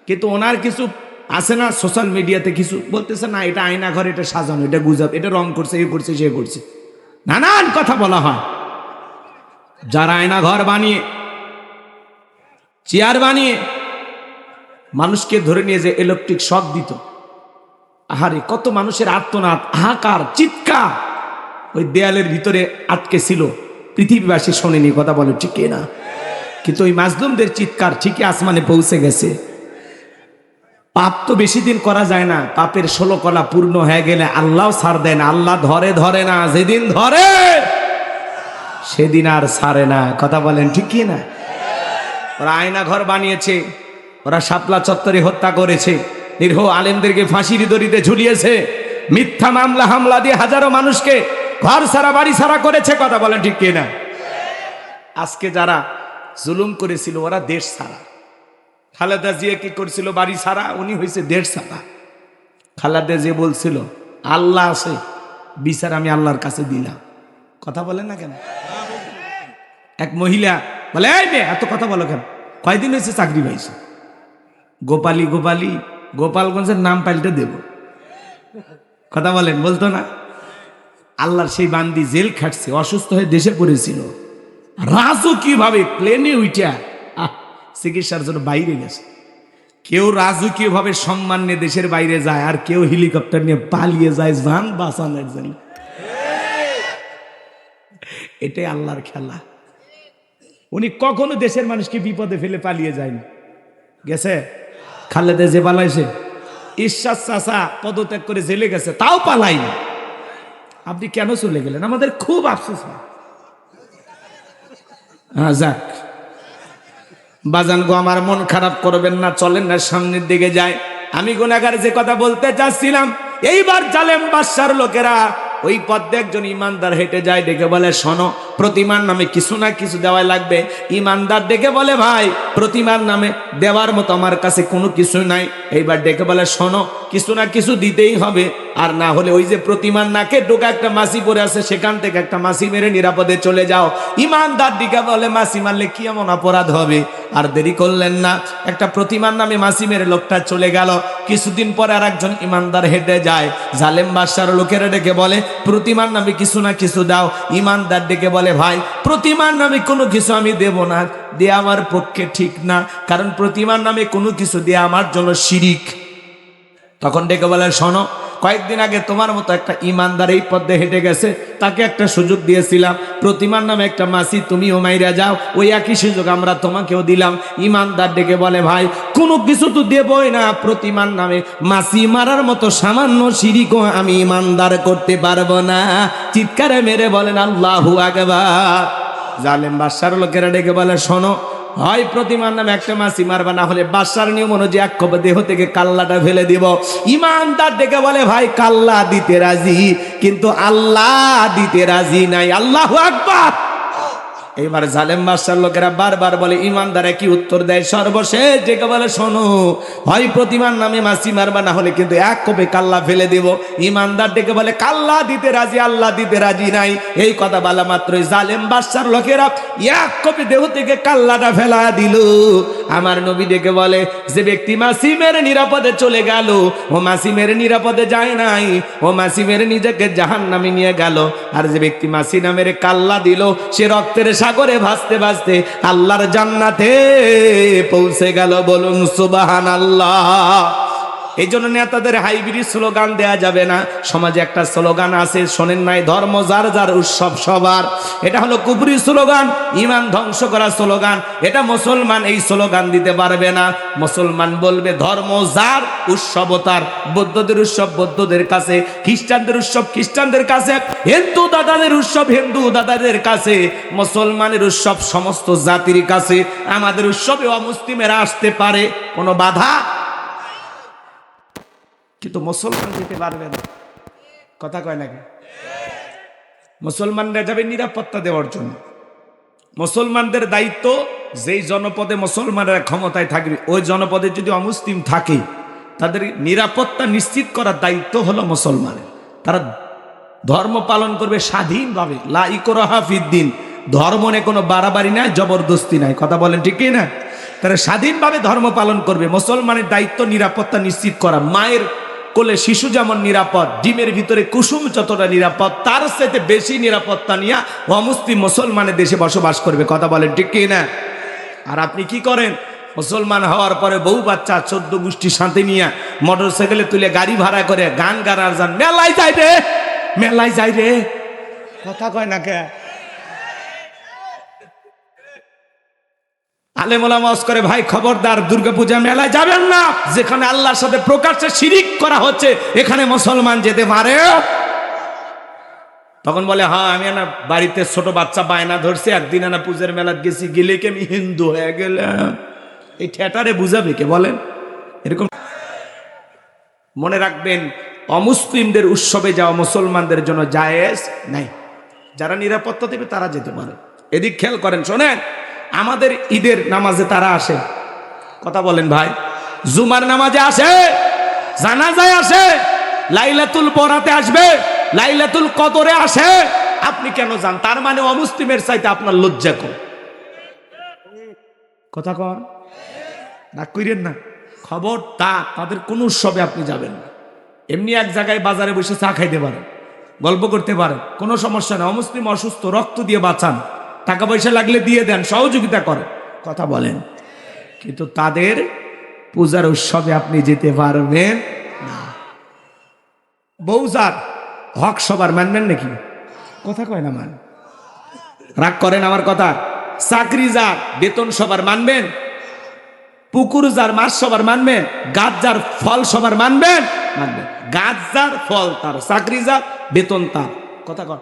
কিন্তু ওনার কিছু আছে না সোশ্যাল মিডিয়াতে কিছু বলতেছে না এটা আয়না ঘর, এটা সাজানো, এটা গুজব, এটা রং করছে, এ করছে, সে করছে, নানান কথা বলা হয়। যারা আয়না ঘর বানিয়ে, চেয়ার বানিয়ে মানুষকে ধরে নিয়ে যে ইলেকট্রিক শক দিত, আহারে কত মানুষের আর্তনাদ, হাহাকার, চিৎকার ওই দেয়ালের ভিতরে আটকে ছিল, পৃথিবীবাসী শোনেনি। কথা বলে ঠিক না? কিন্তু ওই মাজলুমদের চিৎকার ঠিকই আসমানে পৌঁছে গেছে। পাপ তো বেশি দিন করা যায় না, পাপের 16 কলা পূর্ণ হয়ে গেলে আল্লাহ ছাড় দেয় না। আল্লাহ ধরে না, যেদিন ধরে সেদিন আর ছাড়ে না। কথা বলেন ঠিক কি না? ওরা আয়না ঘর বানিয়েছে, ওরা শাপলা চত্বরে হত্যা করেছে, নিরীহ আলেমদেরকে ফাঁসির দড়িতে ঝুলিয়েছে, মিথ্যা মামলা হামলা দিয়ে হাজারো মানুষকে ঘর ছাড়া বাড়ি ছাড়া করেছে। কথা বলেন ঠিক কি না? আজকে যারা জুলুম করেছিল ওরা দেশ ছাড়া। খালেদা জিয়া কি করছিল? বাড়ি ছাড়া। উনি হয়েছে দেশ ছাড়া। খালেদা জিয়া বলছিল আল্লাহ আছে, বিচার আমি আল্লাহর কাছে দিলাম। কথা বলেন না কেন? এক মহিলা বলে এই মেয়ে এত কথা বলো কেন? কয়দিন হয়েছে চাকরি পাইছে? গোপালী গোপালগঞ্জের নাম পাল্টে দেব। কথা বলেন, বলতো না? আল্লাহর সেই বান্দি জেল খাটছে, অসুস্থ হয়ে দেশে পড়েছিল, রাজকীয়ভাবে প্লেনে উঠা চিকিৎসার জন্য বাইরে গেছে। কেউ রাজকীয়ভাবে সম্মান নিয়ে দেশের বাইরে যায়, আর কেউ হেলিকপ্টার নিয়ে পালিয়ে যায় জান বাঁচানোর জন্য। এটাই আল্লাহর খেলা। উনি কখনো দেশের মানুষকে বিপদে ফেলে পালিয়ে যায়নি। গেছে খালেদা যে পালাইছে, ঈশ্বর চাচা পদত্যাগ করে জেলে গেছে, তাও পালাইনি। আপনি কেন চলে গেলেন? আমাদের খুব আফসোস হয়। হ্যাঁ যাক বাজান গো, আমার মন খারাপ করবেন না, চলেন না সামনের দিকে যায়। আমি গুনাহগার যে কথা বলতে চাচ্ছিলাম, এইবার জালেম বাদশার লোকেরা ওই পথে একজন ইমানদার হেঁটে যায়, ডেকে বলে শোনো, প্রতিমার নামে কিছু না কিছু দেওয়া লাগবে। ইমানদার ডেকে বলে ভাই প্রতিমার নামে দেওয়ার মতো আমার কাছে কোনো কিছু নাই। এইবার ডেকে বলে শোনো, কিছু না কিছু দিতেই হবে, আর না হলে ওই যে প্রতিমার নাকে ঢোকা একটা মাছি পড়ে আছে, সেখান থেকে একটা মাছি মেরে নিরাপদে চলে যাও। ইমানদার দিকে বলে মাছি মারলে কি এমন অপরাধ হবে? আর দেরি করলেন না, একটা প্রতিমার নামে মাছি মেরে লোকটা চলে গেল। কিছুদিন পরে আর একজন ইমানদার হেঁটে যায়, জালেম বাদশার লোকেরা ডেকে বলে প্রতিমার নামে কিছু না কিছু দাও। ইমানদার ডেকে বলে ভাই প্রতিমার নামে কোনো কিছু আমি দেব না, দেয়া আমার পক্ষে ঠিক না, কারণ প্রতিমার নামে কোনো কিছু দেয়া আমার জন্য শিরিক। তখন ডেকে বলে শোনো, কয়েকদিন আগে তোমার মতো একটা ইমানদার এই পথে হেঁটে গেছে, তাকে একটা সুযোগ দিয়েছিলাম, প্রতিমার নামে একটা মাসি তুমিও মাইরা যাও, ওই একই সুযোগ আমরা তোমাকেও দিলাম। ইমানদার ডেকে বলে, ভাই কোনো কিছু তো দেবই না, প্রতিমার নামে মাসি মারার মতো সামান্য শিরিকও আমি ইমানদার করতে পারবো না। চিৎকারে মেরে বলেন আল্লাহু আকবার। জালেম বাদশার লোকেরা ডেকে বলে, শোনো, হয় প্রতিমার নামে একটা মাসি মারবা, না হলে বাদশার নিয়ম অনুযায়ী এক কবে দেহ থেকে কাল্লাটা ফেলে দিব। ইমানদার ডেকে বলে, ভাই কাল্লা দিতে রাজি, কিন্তু আল্লাহ দিতে রাজি নাই। আল্লাহু আকবার। এবার জালেম বাদশার লোকেরা বারবার বলে, ইমানদারে কি উত্তর দেয়? সর্বশেষ ডেকে বলে, শোনো, হয় প্রতিমার নামে মাসি মারবা, না হলে কিন্তু এক কোপে কাল্লা ফেলে দিব। ইমানদার ডেকে বলে, কাল্লা দিতে রাজি, আল্লাহ দিতে রাজি নাই। এই কথা বলা মাত্রই জালেম বাদশার লোকেরা এক কোপে দেহ থেকে কাল্লাটা ফেলা দিল। আমার নবী ডেকে বলে, যে ব্যক্তি মাসি মেরে নিরাপদে চলে গেল, ও মাসি মেরে নিরাপদে যায় নাই, ও মাসি মেরে নিজেকে জাহান্নামে নিয়ে গেল। আর যে ব্যক্তি মাসি না মেরে কাল্লা দিল, সে রক্তের সাগরে ভাসতে ভাসতে আল্লাহর জান্নাতে পৌঁছে গেল। বলুন সুবহানাল্লাহ। এই জন্য নেতাদের হাইব্রিড স্লোগান দেয়া যাবে না। সমাজে একটা স্লোগান আছে, শোনেন নাই? ধর্ম যার যার, উৎসব সবার। এটা হলো কুফরি স্লোগান, ইমান ধ্বংস করা স্লোগান। এটা মুসলমান এই স্লোগান দিতে পারবে না। মুসলমান বলবে ধর্ম যার, উৎসব তার। বৌদ্ধদের উৎসব বৌদ্ধদের কাছে, খ্রিস্টানদের উৎসব খ্রিস্টানদের কাছে, হিন্দু দাদাদের উৎসব হিন্দু দাদাদের কাছে, মুসলমানের উৎসব সমস্ত জাতির কাছে। আমাদের উৎসবে অমুসলিমেরা আসতে পারে, কোনো বাধা, কিন্তু মুসলমান দিতে পারবে না। কথা কয় নাকি? মুসলমানরা যাবে নিরাপত্তা দেওয়ার জন্য। মুসলমানদের দায়িত্ব, যেই জনপদে মুসলমানরা ক্ষমতায় থাকবে, ওই জনপদে যদি অমুসলিম থাকে, তাদের নিরাপত্তা নিশ্চিত করার দায়িত্ব হলো মুসলমানের। তারা ধর্ম পালন করবে স্বাধীনভাবে, লা ইকরাহা ফিদ্দিন। ধর্ম নিয়ে কোনো বাড়াবাড়ি নাই, জবরদস্তি নাই। কথা বলেন ঠিক কি না? তারা স্বাধীনভাবে ধর্ম পালন করবে। মুসলমানের দায়িত্ব নিরাপত্তা নিশ্চিত করা। মায়ের কোলে শিশু যেমন নিরাপদ, ডিমের ভিতরে কুসুম যতটা নিরাপদ, তার সাথে বেশি নিরাপত্তা নিয়ে অমুসলিম মুসলমানের দেশে বসবাস করবে। কথা বলেন ঠিক কি না? আর আপনি কি করেন? মুসলমান হওয়ার পরে বউ বাচ্চা 14 গোষ্ঠী সাথে নিয়ে মোটর সাইকেলে তুলে গাড়ি ভাড়া করে গান গানার যান, মেলায় যাই রে, মেলায় যাই রে। কথা কয় না কে? আলেম ওলামা ওয়াজ করে, ভাই খবরদার দুর্গাপূজা মেলায় যাবেন না, যেখানে আল্লাহর সাথে প্রকাশ্যে শিরিক করা হচ্ছে, এখানে মুসলমান যেতে পারে। তখন বলে, হ্যাঁ আমি না বাড়িতে ছোট বাচ্চা বায়না ধরছে, একদিন না পূজার মেলাত গেছি, গেলে কি আমি হিন্দু হয়ে গেলাম? এই ঠেটারে বুঝাবে কে বলেন? এরকম মনে রাখবেন, অমুসলিমদের উৎসবে যাওয়া মুসলমানদের জন্য জায়েজ নাই। যারা নিরাপত্তা দেবে তারা যেতে পারে। এদিক খেয়াল করেন, শোনেন, আমাদের ঈদের নামাজে তারা আসে। কথা বলেন ভাই, জুমার নামাজে আসে, জানাজায় আসে, লাইলাতুল বরাতে আসবে, লাইলাতুল কদরে আসে। আপনি কেন যান? তার মানে অমুসলিমের চাইতে আপনার লজ্জা কম। কথা কন, রাগ কইরেন না। খবর তাদের কোন উৎসবে আপনি যাবেন না। এমনি এক জায়গায় বাজারে বসে চা খাইতে পারেন, গল্প করতে পারেন, কোনো সমস্যা নেই। অমুসলিম অসুস্থ, রক্ত দিয়ে বাঁচান, টাকা পয়সা লাগলে দিয়ে দেন, সহযোগিতা করেন। কথা বলেন, কিন্তু তাদের পূজার উৎসবে আপনি যেতে পারবেন না। বউজার হক সবার মানবেন নাকি? কথা কয় না মান, রাগ করেন আমার কথা। চাকরি যার বেতন সবার মানবেন? পুকুর যার মাছ সবার মানবেন? গাছ যার ফল সবার মানবেন? মানবেন। গাছ যার ফল তার, চাকরি যার বেতন তার। কথা কর।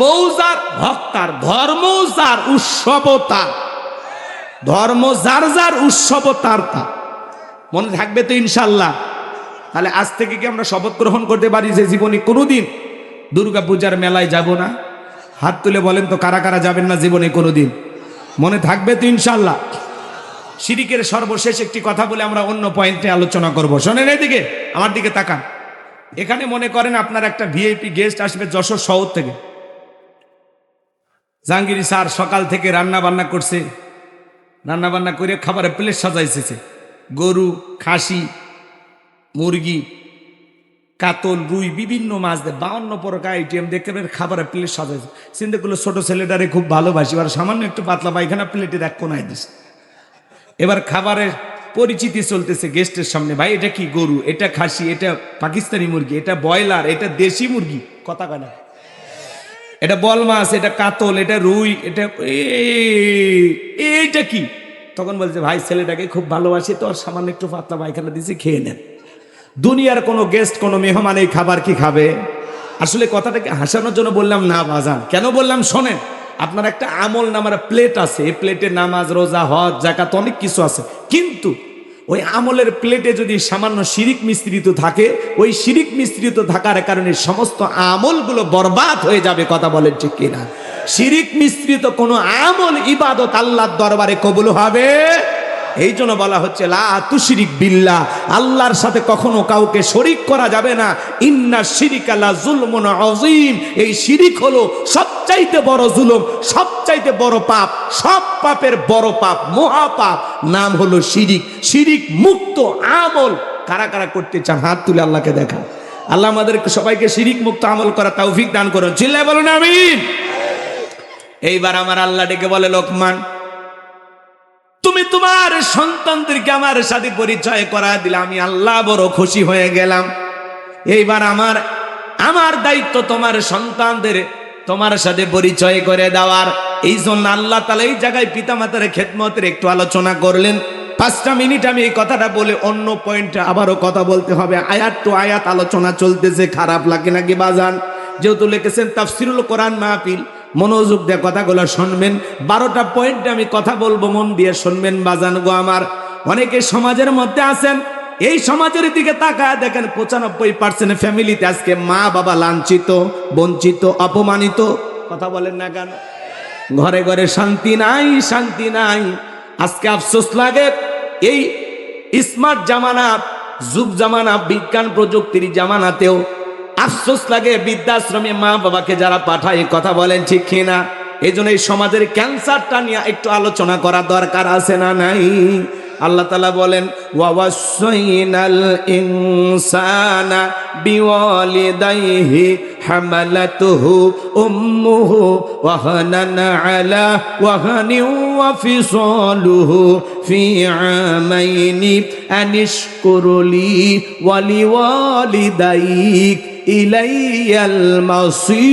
বউ যার হক তার, ধর্ম যার উৎসব তার। ধর্ম যার যার উৎসব তার তার। মনে থাকবে তো ইনশাল্লাহ? তাহলে আজ থেকে কি আমরা শপথ গ্রহণ করতে পারি যে জীবনে কোনোদিন দুর্গা পূজার মেলায় যাব না? হাত তুলে বলেন তো কারা কারা যাবেন না জীবনে কোনোদিন? মনে থাকবে তো ইনশাল্লাহ? শিরিকের সর্বশেষ একটি কথা বলে আমরা অন্য পয়েন্টে আলোচনা করব। শোনেন, এদিকে আমার দিকে তাকান। এখানে মনে করেন আপনার একটা ভিআইপি গেস্ট আসবে যশোর শহর থেকে। জাহাঙ্গীর স্যার সকাল থেকে রান্না বান্না করছে, রান্না বান্না করে খাবারের প্লেট সাজাইছে। গরু, খাসি, মুরগি, কাতল, রুই, বিভিন্ন মাছ দিয়ে 52 প্রকার আইটেম দেখতে পেয়ে খাবারের প্লেট সাজাইছে। চিন্তা করলো ছোট ছেলেটারে খুব ভালোবাসি, আর সামান্য একটু পাতলা পায়খানা প্লেটের এক কোনায় দিছে। এবার খাবারের পরিচিতি চলতেছে গেস্টের সামনে, ভাই এটা কি গরু, এটা খাসি, এটা পাকিস্তানি মুরগি, এটা ব্রয়লার, এটা দেশি মুরগি, কথা কয় না, এটা বল মাছ, এটা কাতল, এটা রুই, এটা এইটা কি? তখন বলছে ভাই ছেলেটাকে খুব ভালোবাসি তো, আর সামান্য একটু পাতলা পায়খানা দিয়েছি, খেয়ে নেন। দুনিয়ার কোনো গেস্ট, কোনো মেহমান এই খাবার কি খাবে? আসলে কথাটাকে হাসানোর জন্য বললাম না বাজান, কেন বললাম শোনেন। আপনার একটা আমল নামার প্লেট আছে, এই প্লেটে নামাজ, রোজা, হজ, যাকাত অনেক কিছু আছে, কিন্তু ওই আমলের প্লেটে যদি সামান্য শিরিক মিশ্রিত থাকে, ওই শিরিক মিশ্রিত থাকার কারণে সমস্ত আমলগুলো বরবাদ হয়ে যাবে, কথা বলেন ঠিক কিনা? শিরিক মিশ্রিত কোনো আমল ইবাদত আল্লাহর দরবারে কবুল হবে। এই জন্য বলা হচ্ছে লা তুশরিক বিল্লাহ, আল্লাহর সাথে কখনো কাউকে শরিক করা যাবে না। ইন্না শিরিকা লা যুলমুন আযীম, এই শিরিক হলো সবচাইতে বড় জুলুম, সবচাইতে বড় পাপ, সব পাপের বড় পাপ, মহাপাপ, নাম হলো শিরিক। শিরিক মুক্ত আমল কারা কারা করতে চান হাত তুলে আল্লাহকে দেখান। আল্লাহ আমাদের সবাইকে শিরিক মুক্ত আমল করা তৌফিক দান করুন, চিল্লায় বলুন আমিন। এইবার আমার আল্লাহ ডেকে বলে, লোকমান তুমি তোমার সন্তানদেরকে আমার সাথে পরিচয় করা দিলে, আমি আল্লাহ বড় খুশি হয়ে গেলাম। এইবার আমার দায়িত্ব তোমার সন্তানদের তোমার সাথে পরিচয় করে দেওয়ার। এই জন্য আল্লাহ তাআলা এই জায়গায় পিতামাতার খেদমতের একটু আলোচনা করলেন। 5টা মিনিট আমি এই কথাটা বলে অন্য পয়েন্টে আবারও কথা বলতে হবে। আয়াত টু আয়াত আলোচনা চলতেছে, খারাপ লাগে নাকি বাজান? যেহেতু লিখেছেন তাফসিরুল কোরআন মাহফিল, মনোযোগ দিয়ে কথাগুলো শুনবেন। 12টা পয়েন্টে আমি কথা বলবো, মন দিয়ে শুনবেন বাজান গো আমার। অনেকে সমাজের মধ্যে আছেন, এই সমাজের দিকে তাকায় দেখেন 95% ফ্যামিলিতে আজকে মা বাবা লাঞ্ছিত, বঞ্চিত, অপমানিত, কথা বলেন না কেন? ঘরে ঘরে শান্তি নাই, শান্তি নাই। আজকে আফসোস লাগে, এই স্মার্ট জামানা, যুগ জামানা, বিজ্ঞান প্রযুক্তির জামানাতেও আফসোস লাগে বৃদ্ধাশ্রমে মা বাবাকে যারা পাঠায়, কথা বলেন ঠিক কিনা? এই জন্য এই সমাজের ক্যান্সারটা নিয়ে একটু আলোচনা করা দরকার আছে না নাই? আল্লাহ তাআলা বলেন, ওয়াসাইনাল ইনসানা বিওয়ালিদাইহি হামালাতুহু উম্মুহু ওয়াহানান আলা ওয়াহানি ওয়া ফিসালুহু ফি আমাইনি আনিশকুরলি ওয়ালিওয়ালিদাইক ইলাইয়াল মাসির।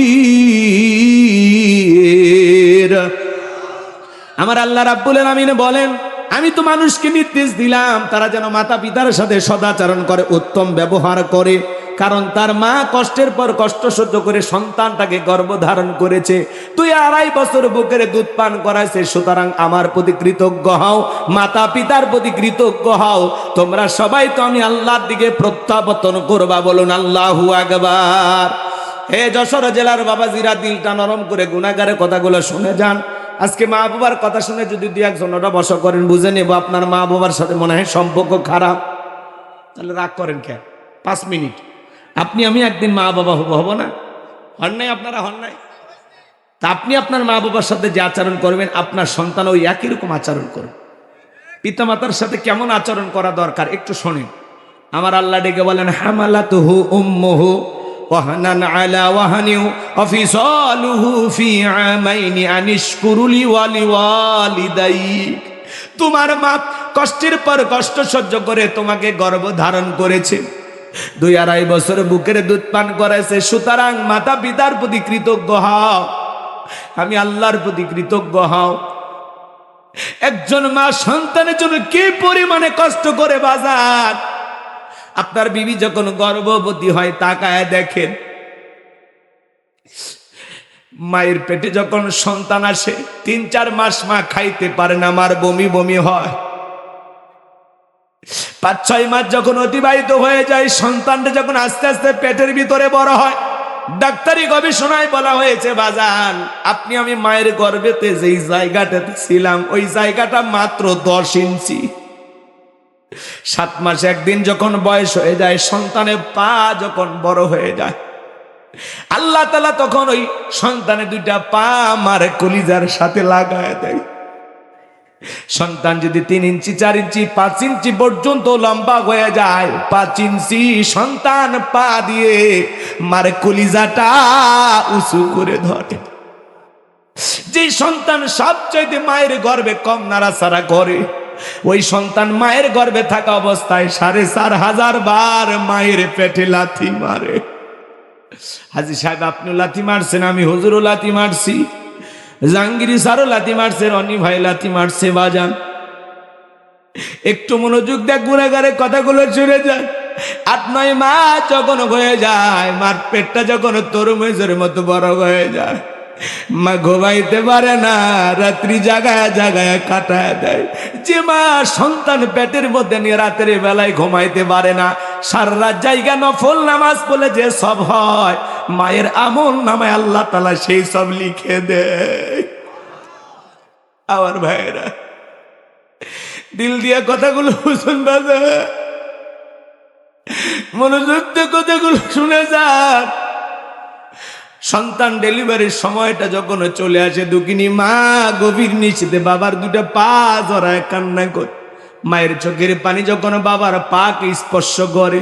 আমার আল্লাহ রাব্বুল আলামিন বলেন, আমি তো মানুষকে নির্দেশ দিলাম তারা যেন মাতা পিতার সাথে সদাচরণ করে, উত্তম ব্যবহার করে। কারণ তার মা কষ্টের পর কষ্ট সহ্য করে সন্তানটাকে গর্ভধারণ করেছে, 2.5 বছর বুকের দুধ পান করাইছে। সুতরাং আমার প্রতি কৃতজ্ঞ হও, মাতা পিতার প্রতি কৃতজ্ঞ হও। তোমরা সবাই তো আমি আল্লাহর দিকে প্রত্যাবর্তন করবা, বলুন আল্লাহু আকবার। হে যশোর জেলার বাবাজিরা, দিলটা নরম করে গুনাহগারের কথাগুলো শুনে যান। আজকে মা বাবার কথা শুনে যদি 2-1 ওটা বসা করেন, বুঝে নেব আপনার মা বাবার সাথে মনে হয় সম্পর্ক খারাপ। তাহলে রাগ করেন কেন? 5 মিনিট। আপনি আমি একদিন মা বাবা হব না? হন নাই? আপনারা হন নাই? তা আপনি আপনার মা বাবার সাথে যে আচরণ করবেন, আপনার সন্তান ওই একই রকম আচরণ করবে। পিতামাতার সাথে কেমন আচরণ করা দরকার একটু শোনেন। আমার আল্লাহ ডেকে বলেন, হামালাতুহু উম্মুহু ওয়াহানান আলা ওয়াহানি ওয়া ফিসালুহু ফি আমাইনি আনিশকুরলি ওয়ালিওয়ালিদাইক। তোমার মা কষ্টের পর কষ্ট সহ্য করে তোমাকে গর্ভ ধারণ করেছে, 2.5 বছর বুকের দুধ পান করাইছে। সুতরাং মাতা পিতার প্রতি কৃতজ্ঞ হও, আমি আল্লাহর প্রতি কৃতজ্ঞ হও। একজন মা সন্তানের জন্য কি পরিমাণে কষ্ট করে বাজার। আপনার বিবি যখন গর্ভবতী হয়, তাকায় দেখেন, মায়ের পেটে যখন সন্তান আসে 3-4 মাস মা খাইতে পারে না, মার বমি বমি হয়। 5-6 মাস যখন অতিবাহিত হয়ে যায়, সন্তানটা যখন আস্তে আস্তে পেটের ভিতরে বড় হয়, ডাক্তারি গবেষণায় বলা হয়েছে বাজান, আপনি আমি মায়ের গর্ভেতে যেই জায়গাটাতে ছিলাম, ওই জায়গাটা মাত্র 10 ইঞ্চি। 7 মাস 1 দিন যখন বয়স হয়ে যায়, সন্তানের পা যখন বড় হয়ে যায়, আল্লাহ তাআলা তখন ওই সন্তানের 2টা পা আমার কলিজার সাথে লাগায় দেয়। সন্তান যদি 3 ইঞ্চি 4 ইঞ্চি 5 ইঞ্চি পর্যন্ত লম্বা হয়ে যায়, 5 ইঞ্চি সন্তান পা দিয়ে মার কলিজাটা উঁচু করে ধরে। যে সন্তান সবচাইতে মায়ের গর্ভে কম নাড়াচাড়া করে, ওই সন্তান মায়ের গর্ভে থাকা অবস্থায় 4,500 বার মায়ের পেটে লাথি মারে। হাজী সাহেব আপনিও লাথি মারছেন, আমি হুজুরও লাথি মারছি, জাহাঙ্গীরি স্যারও লাথি মারছে, রনি ভাই লাথি মারছে। বাজান একটু মনোযোগ দেখ, গুনাহগারে কথাগুলো শুনে যায়। 8-9 মাস যখন হয়ে যায়, মার পেটটা যখন তরমুজের মতো বড় হয়ে যায়, মা ঘুমাইতে পারে না, রাত্রি জাগায় জাগায় কাটায় দেয়। যে মা সন্তান পেটের মধ্যে নিয়ে রাতের বেলায় ঘুমাইতে পারে না, সারা রাত জায়গা নফল নামাজ পড়লে যে সব হয়, মায়ের আমল নামায় আল্লাহ তাআলা সেই সব লিখে দেয়। আমার ভাইরা দিল দিয়া কথাগুলো শুনবা, মনোযোগ দিয়ে কথাগুলো শুনে যান। সন্তান ডেলিভারির সময়টা যখন চলে আসে, দুঃখিনী মা গভীর নিশ্চিতে বাবার 2টা পা জড়ায় কান্না করে। মায়ের চোখের পানি যখন বাবার পাকে স্পর্শ করে,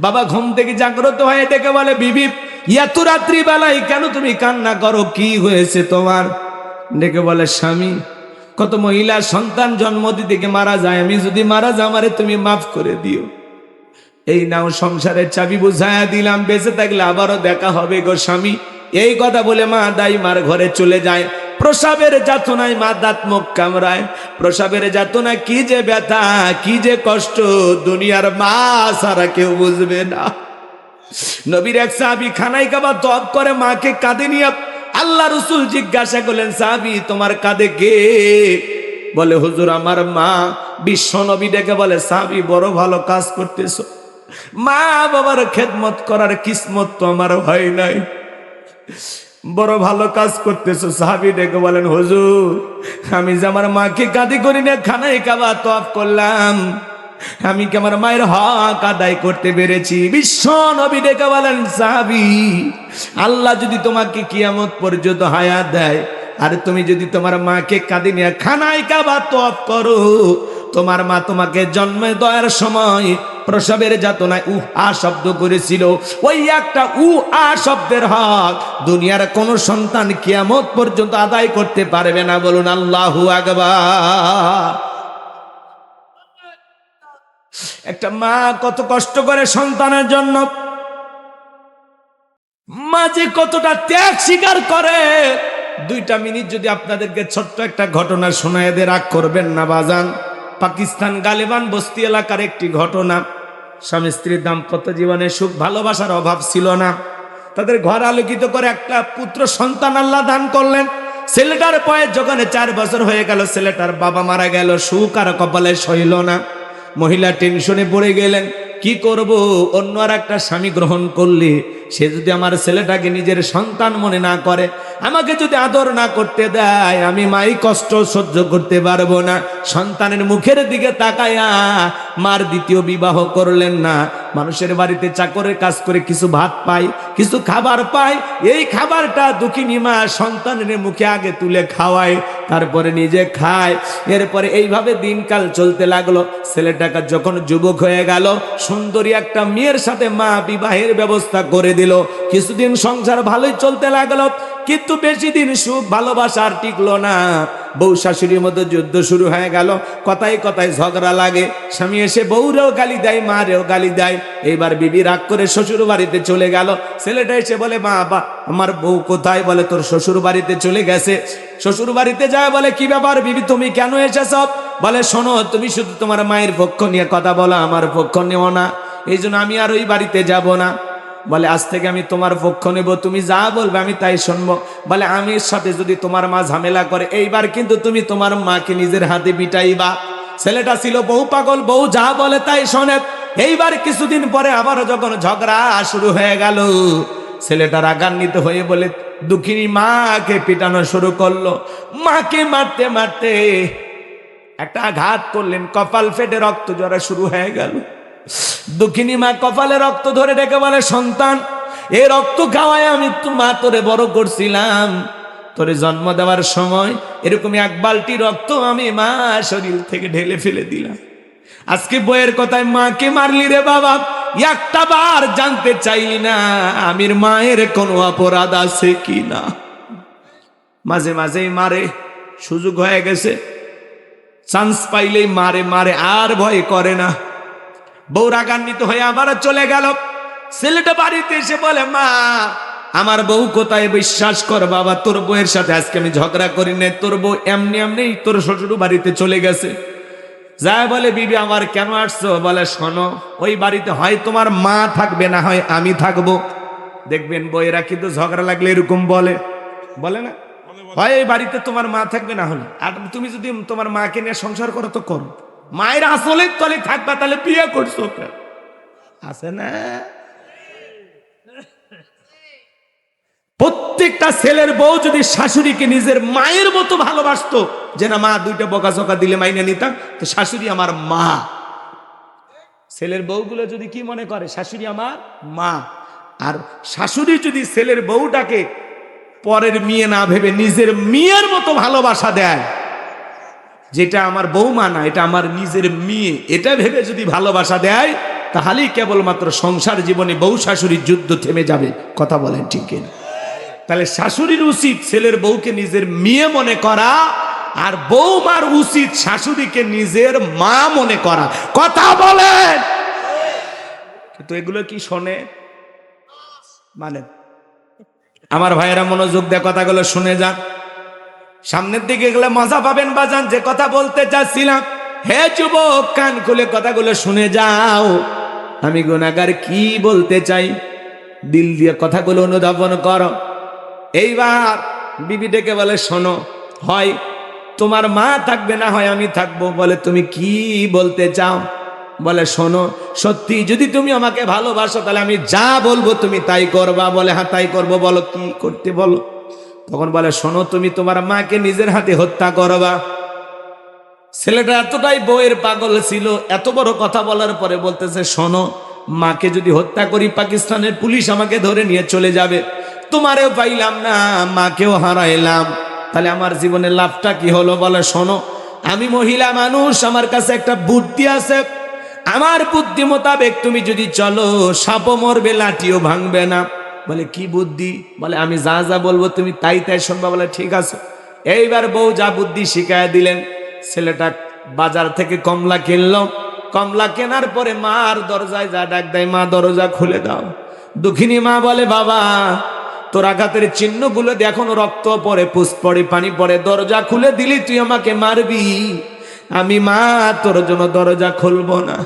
বাবা ঘুম থেকে জাগ্রত হয়ে ডেকে বলে, বিবি এত রাত্রি বেলায় কেন তুমি কান্না করো, কি হয়েছে তোমার? ডেকে বলে, স্বামী কত মহিলা সন্তান জন্ম দিতে মারা যায়, আমি যদি মারা যাই আমারে তুমি মাফ করে দিও। এই নাও সংসারের চাবি বুঝায়া দিলাম, বেঁচে থাকলে আবারও দেখা হবে গো স্বামী। এই কথা বলে মা দাই মার ঘরে চলে যায়। প্রসাবের যাতনায় মা দাঁত মুখ কামড়ায়। প্রসাবের যাতনা কি যে ব্যথা, কি যে কষ্ট, দুনিয়ার মা সারা কেউ বুঝবে না। নবীর এক সাহাবী খানায় কাবা তওয়াব করে মাকে কাঁধে নিয়ে আল্লাহ রাসূল জিজ্ঞাসা করলেন, সাহাবী তোমার কাঁধে কে? বলে, হুজুর আমার মা। বিশ্ব নবী ডেকে বলে, সাহাবী বড় ভালো কাজ করতেছো, মা বাবার খেদমত করার কিসমত তো আমার হয় নাই, বড় ভালো কাজ করতেছো। সাহাবী ডেকে বলেন, হুজুর আমি যে আমার মাকে কাঁধে করি না খানায় কাবা তওয়াব করলাম, আমি কি আমার মায়ের হক আদায় করতে পেরেছি? বিশ্ব নবী ডেকে বলেন, সাহাবী আল্লাহ যদি তোমাকে কিয়ামত পর্যন্ত হায়াত দেয়, আর তুমি যদি তোমার মাকে কাঁধে নিয়ে খানায় কাবা তওয়াব করো, তোমার মা তোমাকে জন্মে দেওয়ার সময় প্রসবের যাতনায় আ শব্দ করেছিল, ওই একটা আ শব্দের হক দুনিয়ার কোন সন্তান কিয়ামত পর্যন্ত আদায় করতে পারবে না। বলুন আল্লাহু আকবার। একটা মা কত কষ্ট করে সন্তানের জন্য, মা যে কতটা ত্যাগ স্বীকার করে। 2টা মিনিট যদি আপনাদেরকে ছোট্ট একটা ঘটনা শোনায় দে, রাগ করবেন না বাজান। পাকিস্তান গালিবান বস্তি এলাকার একটি ঘটনা। স্বামী স্ত্রীর দাম্পত্য জীবনে সুখ ভালোবাসার অভাব ছিল না। তাদের ঘর আলোকিত করে একটা পুত্র সন্তান আল্লাহ দান করলেন। ছেলেটার বয়স যখন 4 বছর হয়ে গেল, ছেলেটার বাবা মারা গেল, সুখ আর কপালে সইল না। মহিলা টেনশনে পড়ে গেলেন, কি করব, অন্য আর একটা স্বামী গ্রহণ করলে সে যদি আমার ছেলেটাকে নিজের সন্তান মনে না করে, আমাকে যদি আদর না করতে দেয়, আমি মাই কষ্ট সহ্য করতে পারবো না। সন্তানের মুখের দিকে তাকায়া মার দ্বিতীয় বিবাহ করলেন না। মানুষের বাড়িতে চাকরের কাজ করে কিছু ভাত পায়, কিছু খাবার পায়, এই খাবারটা দুঃখিনী মা সন্তানের মুখে আগে তুলে খাওয়ায়, তারপরে নিজে খায়। এরপরে এইভাবে দিনকাল চলতে লাগলো। ছেলেটাকে যখন যুবক হয়ে গেল, সুন্দরী একটা মেয়ের সাথে মা বিবাহের ব্যবস্থা করে দিল। কিছুদিন সংসার ভালোই চলতে লাগলো, কিন্তু বেশি দিন সুখ ভালোবাসা আর টিকলো না। বউ শাশুড়ির মধ্যে যুদ্ধ শুরু হয়ে গেল, কথায় কথায় ঝগড়া লাগে। স্বামী এসে বউরেও গালি দেয়, মারেও গালি দেয়। এইবার বিবি রাগ করে শ্বশুর বাড়িতে চলে গেল। ছেলেটা এসে বলে, মা আমার বউ কোথায়? বলে, তোর শ্বশুর বাড়িতে চলে গেছে। শ্বশুর বাড়িতে যায়, বলে, কি ব্যাপার বিবি তুমি কেন এসেছ? বলে, শোনো, তুমি শুধু তোমার মায়ের পক্ষ নিয়ে কথা বলো, আমার পক্ষ নেও না, এই জন্য আমি আর ওই বাড়িতে যাব না। বলে, আজ থেকে আমি তোমার পক্ষ নেব, তুমি যা বলবে আমি তাই শুনবো। বলে, আমির সাথে যদি তোমার মা ঝামেলা করে, এইবার কিন্তু তুমি তোমার মাকে নিজের হাতে পিটাইবা। ছেলেটা ছিল বউ পাগল, বউ যা বলে তাই শোনে। এইবার কিছুদিন পরে আবার যখন ঝগড়া শুরু হয়ে গেল, ছেলেটা রাগান্বিত হয়ে বলে দুঃখিনী মাকে পিটানো শুরু করলো। মাকে মারতে মারতে একটা আঘাত করলেন, কপাল ফেটে রক্ত ঝরা শুরু হয়ে গেল। দুঃখিনী মা কপালে রক্ত ধরে ডেকে বলে, সন্তান, এই রক্ত খাওয়ায় আমি মা তোরে বড় করছিলাম, তোরে জন্ম দেওয়ার সময় এরকম 1 বালতি রক্ত আমি মা শরীর থেকে ঢেলে ফেলে দিলাম। আজকে বইয়ের কথায় মাকে মারলি রে বাবা, একটা বার জানতে চাইলি না আমির মায়ের কোনো অপরাধ আছে কি না? মাঝে মাঝেই মারে, সুযোগ হয়ে গেছে। চান্স পাইলেই মারে মারে, আর ভয় করে না। বউ রাগান্বিত হয়ে আবার চলে গেল। ছেলেটা বাড়িতে এসে বলে, মা আমার বউ কোথায়? বিশ্বাস কর বাবা, তোর বউয়ের সাথে আজকে আমি ঝগড়া করি না, তোর বউ এমনি এমনি তোর শ্বশুর বাড়িতে চলে গেছে। যায় বলে, বিবি আমার কেন আসছো? বলে, শোনো, ওই বাড়িতে হয় তোমার মা থাকবে, না হয় আমি থাকবো। দেখবেন বউয়েরা কিন্তু ঝগড়া লাগলে এরকম বলে, বলে না? হয় এই বাড়িতে তোমার মা থাকবে, না হলে। আর তুমি যদি তোমার মাকে নিয়ে সংসার করো তো করো, মায়ের আসলে তলে থাকবা, তাহলে বিয়ে করছো কেন? আছে না? প্রত্যেকটা ছেলের বউ যদি শাশুড়িকে নিজের মায়ের মতো ভালোবাসতো, যে না মা দুইটা বকাঝকা দিলে মাইনে নিতাম, তো শাশুড়ি আমার মা। ছেলের বউগুলো যদি কি মনে করে, শাশুড়ি আমার মা। আর শাশুড়ি যদি ছেলের বউটাকে পরের মেয়ে না ভেবে নিজের মেয়ের মতো ভালোবাসা দেয়, যেটা আমার বৌমা না, এটা আমার নিজের মেয়ে, এটা ভেবে যদি ভালোবাসা দেয়, তাহলেই কেবলমাত্র সংসার জীবনে বউ শাশুড়ির যুদ্ধ থেমে যাবে। কথা বলেন ঠিক কিনা? তাহলে শাশুড়ির উচিত ছেলের বউকে নিজের মেয়ে মনে করা, আর বৌমার উচিত শাশুড়িকে নিজের মা মনে করা। কথা বলেন। কিন্তু এগুলো কি শোনে? মানে আমার ভাইয়েরা মনোযোগ দিয়ে কথাগুলো শুনে যান, সামনের দিকে গেলে মজা পাবেন বাজান। যে কথা বলতে চাচ্ছিলাম, হে যুবক, কান খুলে কথাগুলো শুনে যাও। আমি গুনাহগার কি বলতে চাই, দিল দিয়ে কথাগুলো অনুধাবন করো। এইবার বিবি ডেকে বলে, শোনো, হয় তোমার মা থাকবে, না হয় আমি থাকবো। বলে, তুমি কি বলতে চাও? বলে, শোনো, সত্যি যদি তুমি আমাকে ভালোবাসো, তাহলে আমি যা বলবো তুমি তাই করবা। বলে, হ্যাঁ তাই করবো। বলো কি করতে বলো। তখন বলে, শোনো, তুমি তোমার মাকে নিজের হাতে হত্যা করবা। ছেলেটা এতটাই বউয়ের পাগল ছিল, এত বড় কথা বলার পরে বলতেছে, শোনো, মাকে যদি হত্যা করি, পাকিস্তানের পুলিশ আমাকে ধরে নিয়ে চলে যাবে, তোমারেও পাইলাম না, মাকেও হারাইলাম, তাহলে আমার জীবনের লাভটা কি হলো? বলে, শোনো, আমি মহিলা মানুষ, আমার কাছে একটা বুদ্ধি আছে। আমার বুদ্ধি মোতাবেক তুমি যদি চলো, সাপও মরবে, লাঠিও ভাঙবে না। বলে, কি বুদ্ধি? বলে, আমি যা যা বলবো তুমি তাই তাই শুনবা। বলে, ঠিক আছে। এইবার বউ যা বুদ্ধি শিখায় দিলেন। ছেলেটা বাজার থেকে কমলা কিনলো। কমলা কেনার পরে মার দরজায় যা ডাক দেয়, মা দরজা খুলে দাও। দুঃখিনী মা বলে, বাবা তোর আঘাতের চিহ্নগুলো দিয়ে এখনো রক্ত পড়ে, পুষ পড়ে, পানি পড়ে, দরজা খুলে দিলি তুই আমাকে মারবি। আমি মা তোর জন্য দরজা খুলবো না।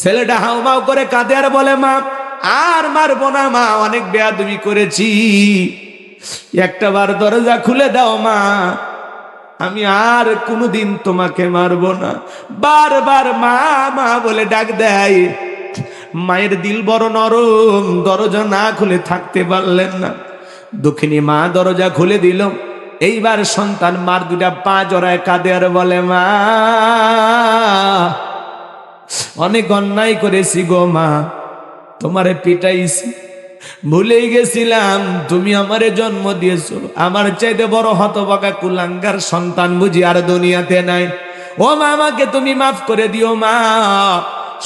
ছেলেটা হাউমাউ করে কাঁদে আর বলে, মা আর মারবো না, মা অনেক বেয়াদবি করেছি, একটা বার দরজা খুলে দাও মা, আমি আর কোনোদিন তোমাকে মারবো না। বারবার মা মা বলে ডাক দেয়। মায়ের দিল বড় নরম, দরজা না খুলে থাকতে পারলেন না। দক্ষিণী মা দরজা খুলে দিল। এইবার সন্তান মার দুটা পা জড়ায় কাঁদে আর বলে, মা অনেক অন্যায় করেছি গো মা, তোমারে পিটাইছি, ভুলেই গেছিলাম তুমি আমারে জন্ম দিয়েছো, আমার চাইতে বড় হতভাগা কুলাঙ্গার সন্তান বুঝি আর দুনিয়াতে নাই। ও মা, আমাকে তুমি মাফ করে দিও মা।